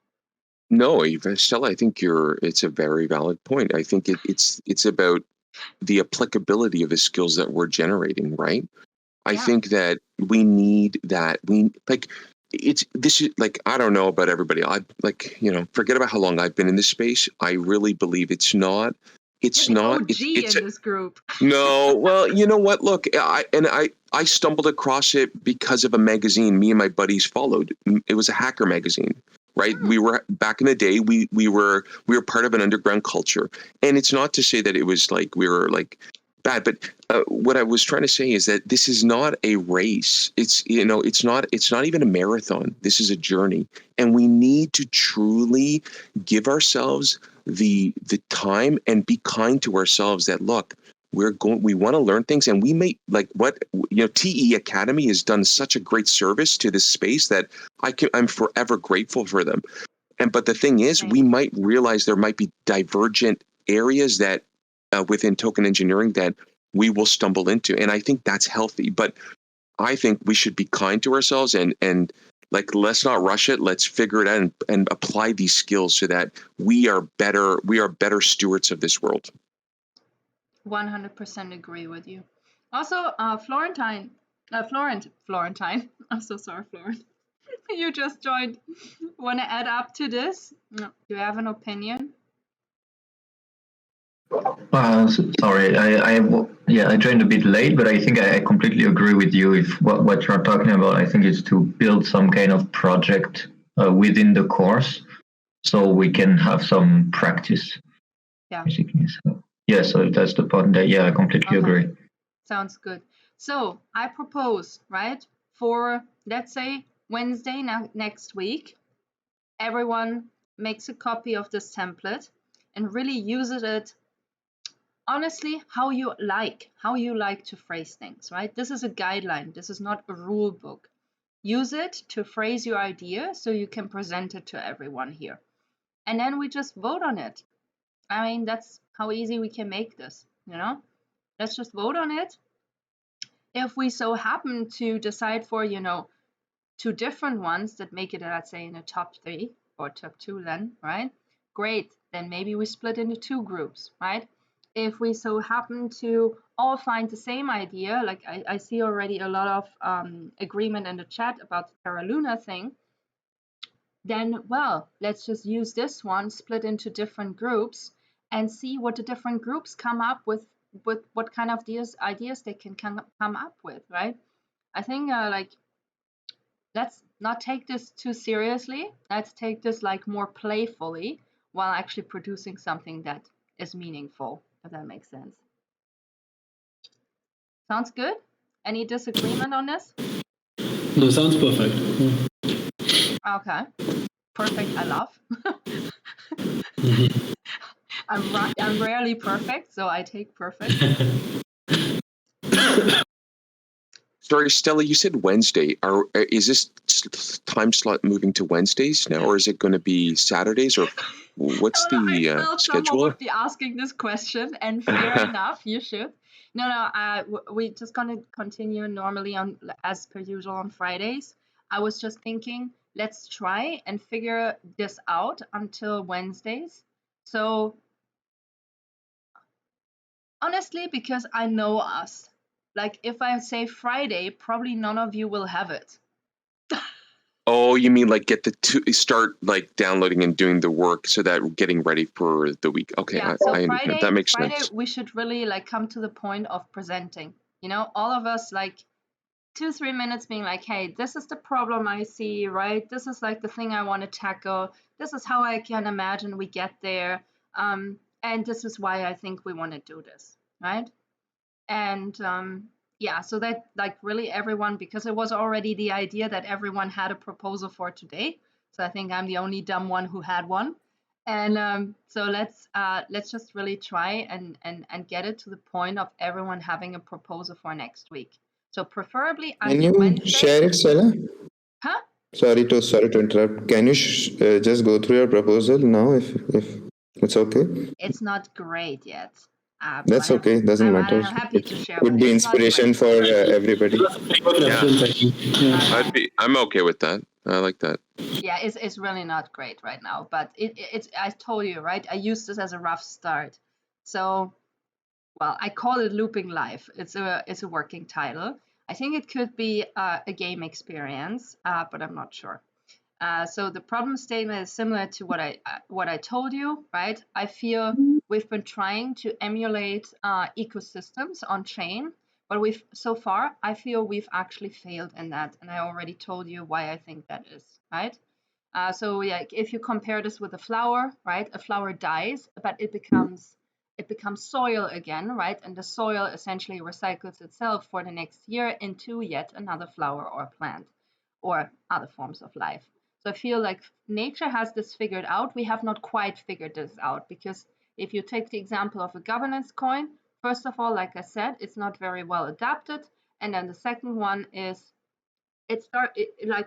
No, Stella, I think it's a very valid point. I think it's about the applicability of the skills that we're generating, right? I think that we need that. This is like, I don't know about everybody. Forget about how long I've been in this space. I really believe it's not in this group. No, well, you know what? Look, I stumbled across it because of a magazine me and my buddies followed. It was a hacker magazine, right? We were back in the day. We were part of an underground culture, and it's not to say that it was like we were like bad, but what I was trying to say is that this is not a race. It's not even a marathon. This is a journey, and we need to truly give ourselves the time and be kind to ourselves. That look, we want to learn things, and we may TE Academy has done such a great service to this space that I'm forever grateful for them. But the thing is, we might realize there might be divergent areas that within token engineering that we will stumble into, and I think that's healthy. But I think we should be kind to ourselves and let's not rush it. Let's figure it out and apply these skills so that we are better stewards of this world. 100% agree with you. Also, Florentine. I'm so sorry, Florent. You just joined. Want to add up to this? No. Do you have an opinion? Sorry, I joined a bit late, but I think I completely agree with you. If what you're talking about, I think is to build some kind of project within the course, so we can have some practice. Yeah. Basically, so that's the point. That I completely agree. Sounds good. So I propose, right, for let's say Wednesday next week, everyone makes a copy of this template and really uses it. Honestly, how you like to phrase things, right? This is a guideline. This is not a rule book. Use it to phrase your idea so you can present it to everyone here. And then we just vote on it. I mean, that's how easy we can make this, Let's just vote on it. If we so happen to decide for, 2 different ones that make it, let's say, in a top 3 or top 2 then, right? Great. Then maybe we split into 2 groups, right? If we so happen to all find the same idea, like I see already a lot of agreement in the chat about the Terra Luna thing, then, well, let's just use this one, split into different groups, and see what the different groups come up with what kind of ideas they can come up with, right? I think, let's not take this too seriously. Let's take this more playfully while actually producing something that is meaningful, if that makes sense. Sounds good? Any disagreement on this? No, sounds perfect. Okay. Perfect, I love. I'm rarely perfect, so I take perfect. Sorry, Stella, you said Wednesday. Is this time slot moving to Wednesdays now, or is it going to be Saturdays, or what's the schedule? Someone would be asking this question, and fair enough, you should. We're just gonna continue normally on as per usual on Fridays. I was just thinking, let's try and figure this out until Wednesdays. So honestly, because I know us, like if I say Friday, probably none of you will have it. Oh, you mean like start like downloading and doing the work so that we're getting ready for the week. Okay, Yeah, I so understand. That makes Friday sense. we should really like come to the point of presenting. You know, all of us like 2-3 minutes being like, hey, this is the problem I see, right? This is like the thing I want to tackle. This is how I can imagine we get there. And this is why I think we want to do this, right? And yeah, so that like really everyone, because it was already the idea that everyone had a proposal for today. So I think I'm the only dumb one who had one. And so let's just really try and get it to the point of everyone having a proposal for next week. So preferably Can until you Wednesday. share it, Stella? Huh? Sorry to interrupt. Can you just go through your proposal now, if it's okay? It's not great yet. That's But okay. Doesn't matter. I'm happy It to share, could but be it's not inspiration great. for everybody. Yeah. Reference, I think. Yeah. I'm okay with that. I like that. Yeah, it's really not great right now, but it's I told you, right? I used this as a rough start. So, well, I call it Looping Life. It's a working title. I think it could be a game experience, but I'm not sure. So the problem statement is similar to what I told you, right? I feel we've been trying to emulate ecosystems on chain, but so far I feel we've actually failed in that, and I already told you why I think that is, right? So yeah, if you compare this with a flower, right? A flower dies, but it becomes soil again, right? And the soil essentially recycles itself for the next year into yet another flower or plant or other forms of life. So I feel like nature has this figured out. We have not quite figured this out, because if you take the example of a governance coin, first of all, like I said, it's not very well adapted. And then the second one is it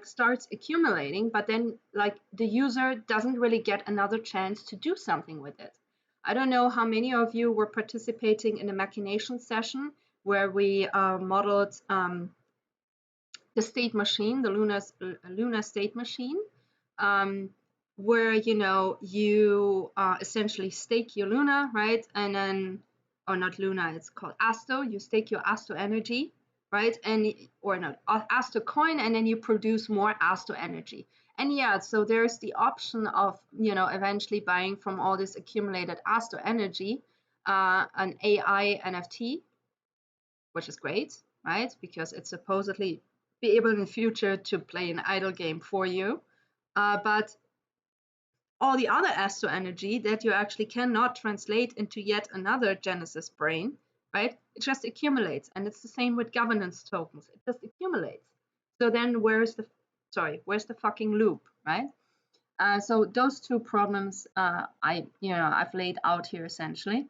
starts accumulating, but then like the user doesn't really get another chance to do something with it. I don't know how many of you were participating in a machination session where we modeled the state machine, the lunar state machine, um, where you essentially stake your Luna, right? And then, or not Luna, it's called Asto. You stake your Asto energy, right? And or not Asto coin, and then you produce more Asto energy. And yeah, so there's the option of eventually buying from all this accumulated Asto energy an AI NFT, which is great, right? Because it's supposedly be able in the future to play an idle game for you. But all the other Astro energy that you actually cannot translate into yet another Genesis brain, right? It just accumulates. And it's the same with governance tokens. It just accumulates. So then where's the fucking loop, right? So those two problems I've laid out here essentially.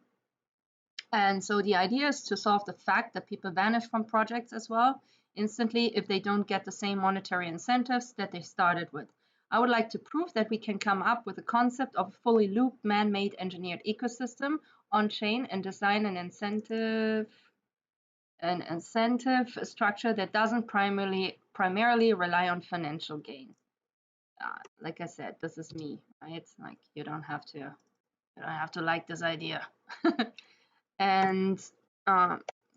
And so the idea is to solve the fact that people vanish from projects as well instantly if they don't get the same monetary incentives that they started with. I would like to prove that we can come up with a concept of a fully looped, man-made, engineered ecosystem on-chain and design an incentive structure that doesn't primarily rely on financial gain. Like I said, this is me, right? Like you don't have to like this idea. And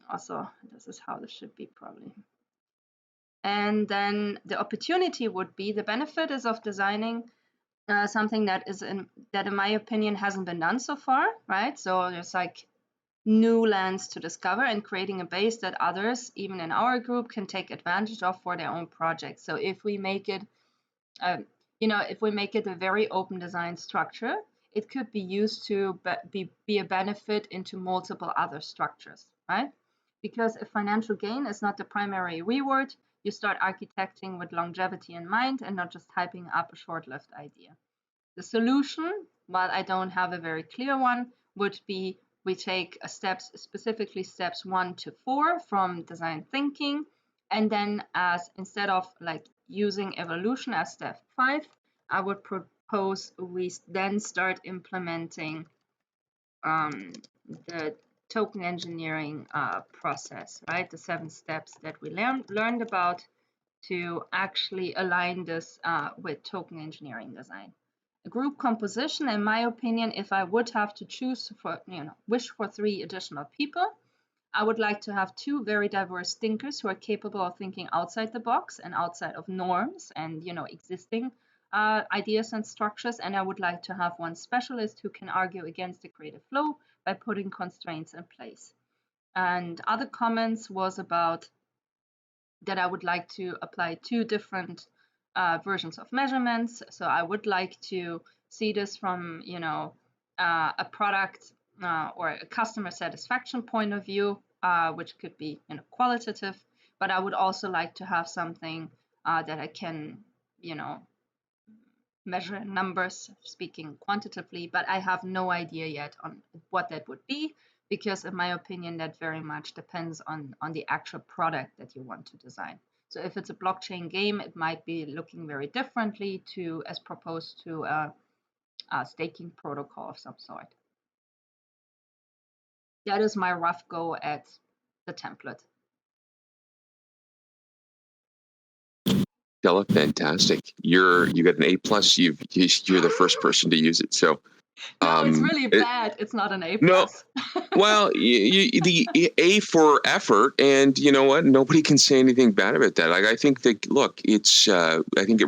also, this is how this should be probably. And then the opportunity would be, the benefit is of designing something that in my opinion hasn't been done so far, right? So there's like new lands to discover and creating a base that others, even in our group, can take advantage of for their own projects. So if we make it a very open design structure, it could be used to be a benefit into multiple other structures, right? Because if financial gain is not the primary reward, you start architecting with longevity in mind and not just typing up a short-lived idea. The solution, while I don't have a very clear one, would be we take specifically steps 1 to 4 from design thinking, and then instead of like using evolution as step 5, I would propose we then start implementing the token engineering process, right? The 7 steps that we learned about to actually align this with token engineering design. A group composition, in my opinion, if I would have to choose for, wish for 3 additional people, I would like to have 2 very diverse thinkers who are capable of thinking outside the box and outside of norms and, existing ideas and structures. And I would like to have 1 specialist who can argue against the creative flow by putting constraints in place. And other comments was about that I would like to apply 2 different versions of measurements. So I would like to see this from, a product or a customer satisfaction point of view, which could be, qualitative. But I would also like to have something that I can, measure in numbers, speaking quantitatively. But I have no idea yet on what that would be, because in my opinion, that very much depends on the actual product that you want to design. So if it's a blockchain game, it might be looking very differently to as proposed to a staking protocol of some sort. That is my rough go at the template. Stella, fantastic. You got an A+. You're the first person to use it. So no, it's really bad. It's not an A+. No. Well, the A for effort, and you know what? Nobody can say anything bad about that. Like, I think that, look, it's, I think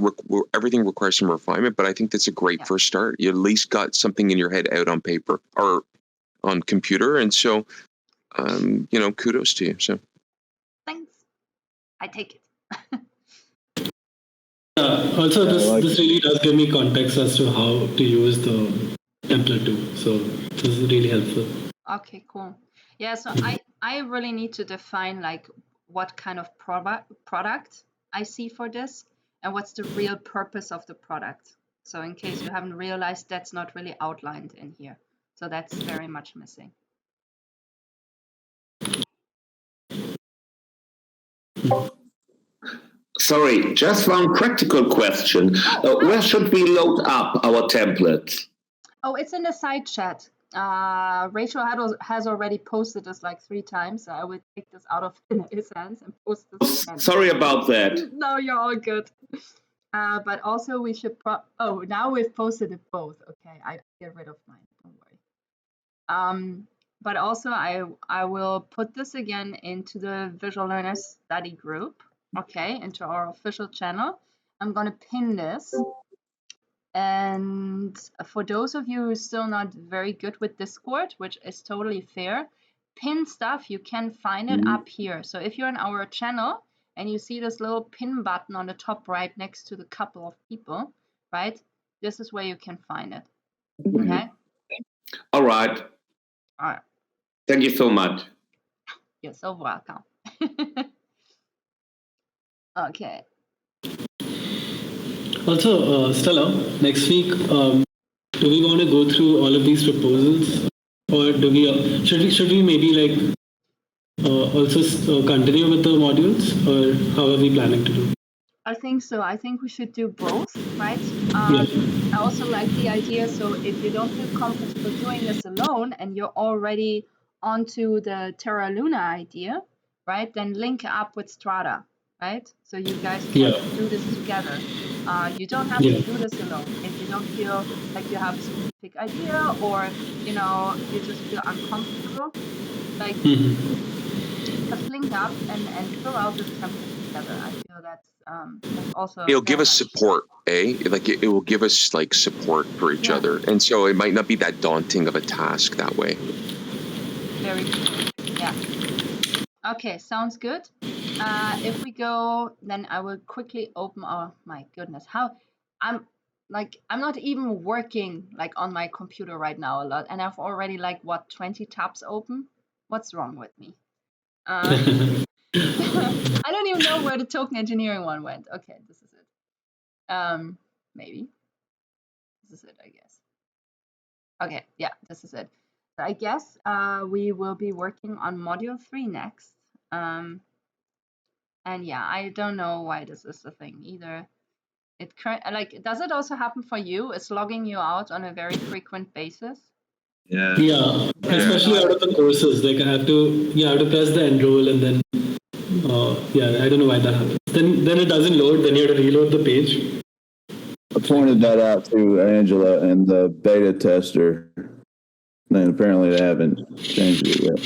everything requires some refinement, but I think that's a great first start. You at least got something in your head out on paper or on computer. And so, kudos to you. So thanks. I take it. Also, this really does give me context as to how to use the template too. So this is really helpful. Okay, cool. Yeah, so I really need to define like what kind of product I see for this and what's the real purpose of the product. So in case you haven't realized, that's not really outlined in here. So that's very much missing. Sorry, just one practical question. Where should we load up our template? Oh, it's in the side chat. Rachel has already posted this like 3 times. So I will take this out of his hands and post this again. Sorry about that. No, you're all good. But also we should now we've posted it both. Okay, I get rid of mine. Don't worry. But also I will put this again into the Visual Learners study group. Okay, into our official channel. I'm gonna pin this. And for those of you who are still not very good with Discord, which is totally fair, pin stuff, you can find it up here. So if you're in our channel and you see this little pin button on the top right next to the couple of people, right? This is where you can find it. Okay? All right. All right. Thank you so much. You're so welcome. Okay. Also, Stella, next week, do we want to go through all of these proposals, or do we should we maybe like also continue with the modules, or how are we planning to do? I think so. I think we should do both, right? I also like the idea. So if you don't feel comfortable doing this alone and you're already onto the Terra Luna idea, right? Then link up with Strata, right? So you guys can do this together. You don't have to do this alone. If you don't feel like you have a specific idea, or you just feel uncomfortable, like just link up and fill out this template together. I feel that's also it'll give us support, like it will give us like support for each other, and so it might not be that daunting of a task that way. Very good. Yeah. Okay, sounds good. If we go, then I will quickly open. Oh my goodness, I'm not even working like on my computer right now a lot, and I've already 20 tabs open. What's wrong with me? I don't even know where the token engineering one went. Okay, this is it. Maybe this is it, I guess. Okay, yeah, this is it. So I guess we will be working on module 3 next. And yeah, I don't know why this is the thing either. Does it also happen for you? It's logging you out on a very frequent basis? Yeah, especially out of the courses, like I have to press the enroll and then I don't know why that happens. Then it doesn't load. Then you have to reload the page. I pointed that out to Angela and the beta tester, and apparently they haven't changed it yet.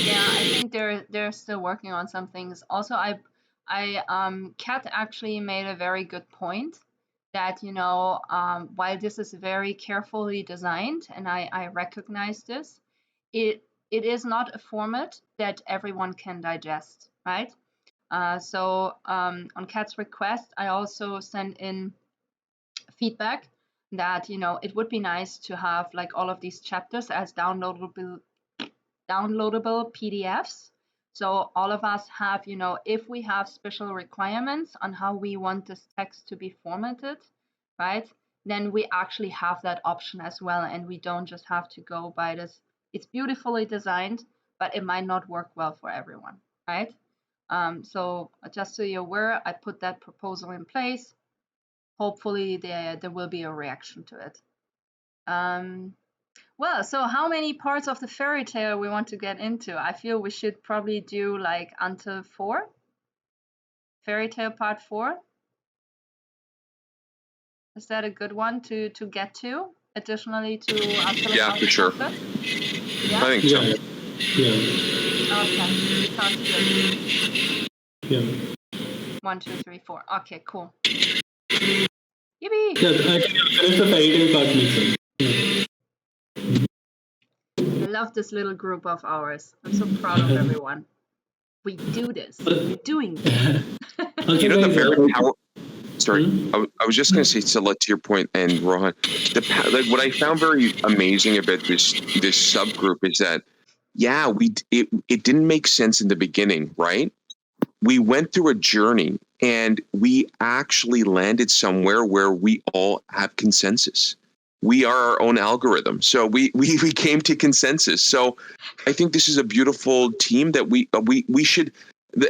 Yeah, I think they're still working on some things. Also, Kat actually made a very good point that while this is very carefully designed, and I recognize this, it is not a format that everyone can digest, right? So on Kat's request, I also sent in feedback that it would be nice to have like all of these chapters as downloadable PDFs. So all of us have, if we have special requirements on how we want this text to be formatted, right? Then we actually have that option as well, and we don't just have to go by this. It's beautifully designed, but it might not work well for everyone, right? So just so you're aware, I put that proposal in place. Hopefully there will be a reaction to it. Well, so how many parts of the fairy tale we want to get into? I feel we should probably do like until 4. Fairy tale part 4. Is that a good one to get to? Additionally to Yeah, for sure. Yeah? I think so. Yeah. Okay, sounds good. Yeah. 1, 2, 3, 4. Okay, cool. Yippee! Yeah, I think finish the fairy tale part makes sense. Yeah. I love this little group of ours. I'm so proud of everyone. We do this. We're doing this. The very power. Sorry, I was just going to say, to your point, and Rohan, what I found very amazing about this subgroup is that, it didn't make sense in the beginning, right? We went through a journey, and we actually landed somewhere where we all have consensus. We are our own algorithm, so we came to consensus. So I think this is a beautiful team that we should.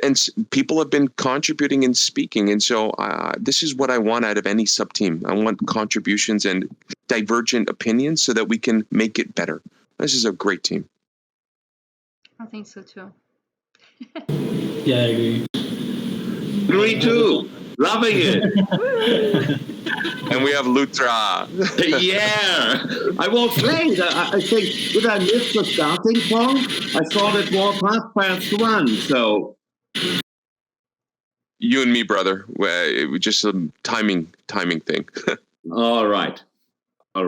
And people have been contributing and speaking, and so this is what I want out of any sub team. I want contributions and divergent opinions so that we can make it better. This is a great team. I think so too. Yeah, I agree. Agree too. Loving it. And we have Lutra. Yeah. I was late. I think, did I miss the starting point? I thought it was 1:30, so. You and me, brother. It was just a timing thing. All right. Yeah,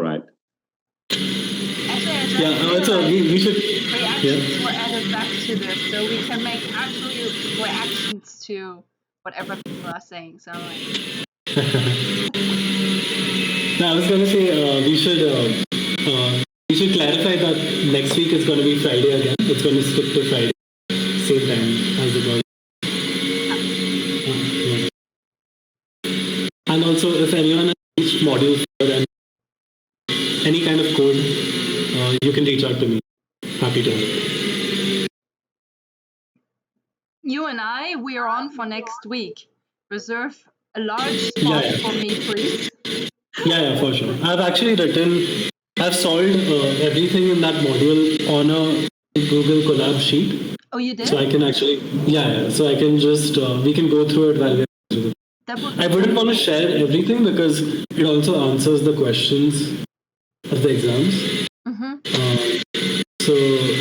also we should. Reactions were added back to this, so we can make actually reactions to whatever people are saying. So No, I was going to say we should clarify that next week is going to be Friday again. It's going to skip to Friday, same time as it was. And also, if anyone has each module and any kind of code, you can reach out to me. Happy to help. you and we are on for next week. Reserve a large spot for me, please. Yeah, for sure. I've solved everything in that module on a Google Colab sheet. Oh, you did? So I can actually, so I can just, we can go through it while we're through it. I wouldn't want to share everything because it also answers the questions of the exams. So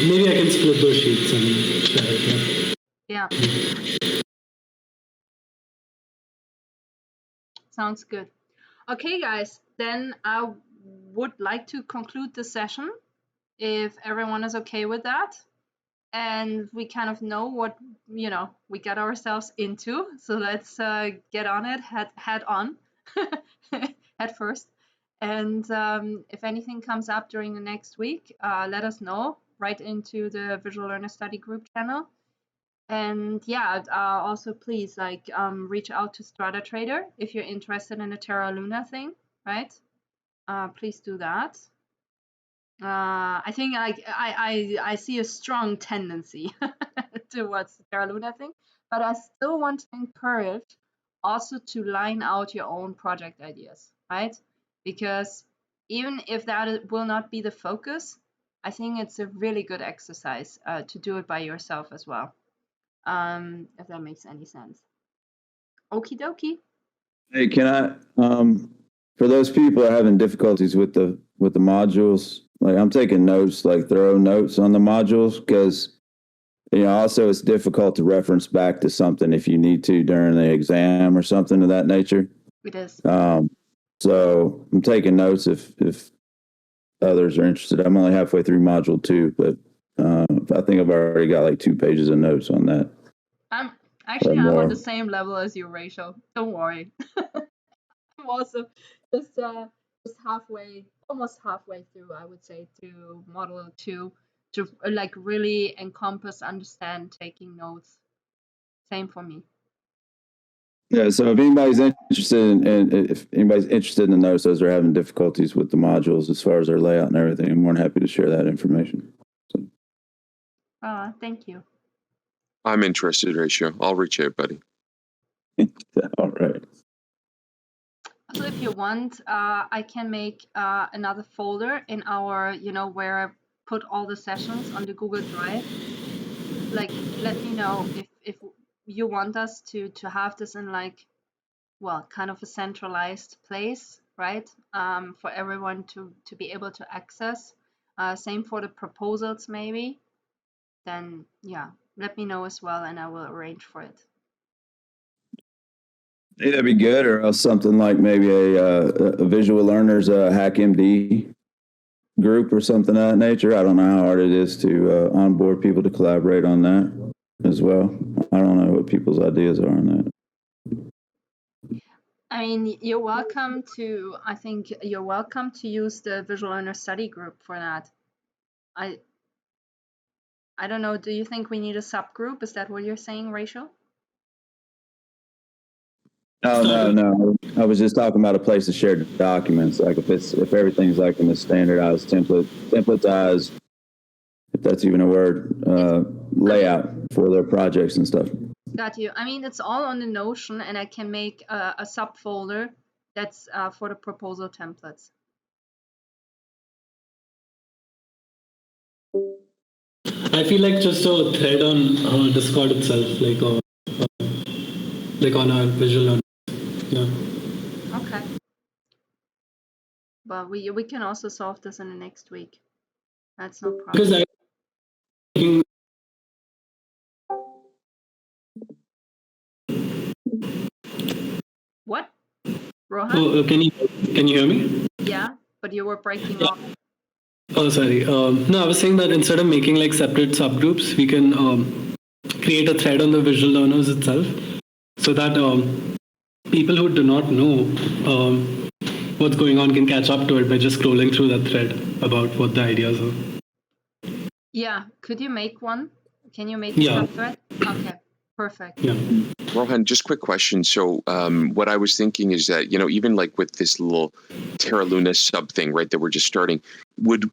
maybe I can split those sheets and share it. Yeah. Sounds good. Okay, guys, then I would like to conclude the session if everyone is okay with that. And we kind of know what, we got ourselves into. So let's get on it, head on, head first. And if anything comes up during the next week, let us know right into the Visual Learner Study Group channel. And also please reach out to Strata Trader if you're interested in the Terra Luna thing, right? Please do that. I think I see a strong tendency towards the Terra Luna thing, but I still want to encourage also to line out your own project ideas, right? Because even if that will not be the focus, I think it's a really good exercise to do it by yourself as well, if that makes any sense. Okie dokie. Hey, can I, for those people that are having difficulties with the modules, like I'm taking notes, like thorough notes on the modules, because also it's difficult to reference back to something if you need to during the exam or something of that nature. It is. So I'm taking notes if others are interested. I'm only halfway through module 2, but I think I've already got like 2 pages of notes on that. I'm on the same level as you, Rachel. Don't worry. I'm also just almost halfway through, I would say, through module 2 to like really encompass, understand, taking notes. Same for me. Yeah, so if anybody's interested in the notes, those are having difficulties with the modules as far as their layout and everything, I'm more than happy to share that information. So. Thank you. I'm interested, Rachel. I'll reach out, buddy. All right. So if you want, I can make another folder in our, where I put all the sessions on the Google Drive. Like, let me know if you want us to have this in like, well, kind of a centralized place, right? For everyone to be able to access. Same for the proposals, maybe. Then, yeah, let me know as well, and I will arrange for it. Yeah, that'd be good, or else something like maybe a visual learners HackMD group or something of that nature. I don't know how hard it is to onboard people to collaborate on that as well. I don't know what people's ideas are on that. I mean, you're welcome to use the Visual Learner Study Group for that. I don't know, do you think we need a subgroup? Is that what you're saying, Rachel? No. I was just talking about a place to share documents. Like if everything's like in the standardized templatized, if that's even a word, layout for their projects and stuff. Got you. I mean, it's all on the Notion, and I can make a subfolder that's for the proposal templates. I feel like just a thread on Discord itself, like on our visual learning. Yeah. Okay. But we can also solve this in the next week. That's no problem. Because What? Rohan? Oh, can you hear me? Yeah, but you were breaking off. Oh, sorry. No, I was saying that instead of making like separate subgroups, we can create a thread on the visual learners itself, so that people who do not know what's going on can catch up to it by just scrolling through that thread about what the ideas are. Yeah, could you make one? Can you make a subthread? Okay, perfect. Yeah. Rohan, just quick question. So what I was thinking is that, even like with this little Terra Luna sub thing, right, that we're just starting,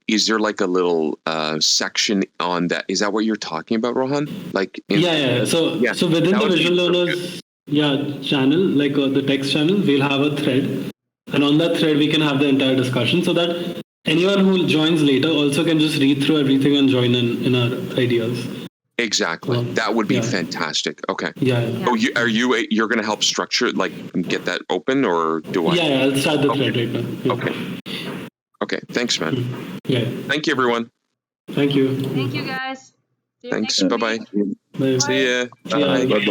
is there like a little section on that? Is that what you're talking about, Rohan? Like So within the visual learners channel, like the text channel, we'll have a thread. And on that thread, we can have the entire discussion so that anyone who joins later also can just read through everything and join in our ideas. Exactly. That would be fantastic. Okay. Yeah. Oh, you're going to help structure it, like get that open, or do I? Yeah, I'll start the thread right now. Yeah. Okay. Thanks, man. Yeah. Thank you, everyone. Thank you. Thank you, guys. See you Thanks. next Bye-bye. week. Bye. See ya. Bye. Bye.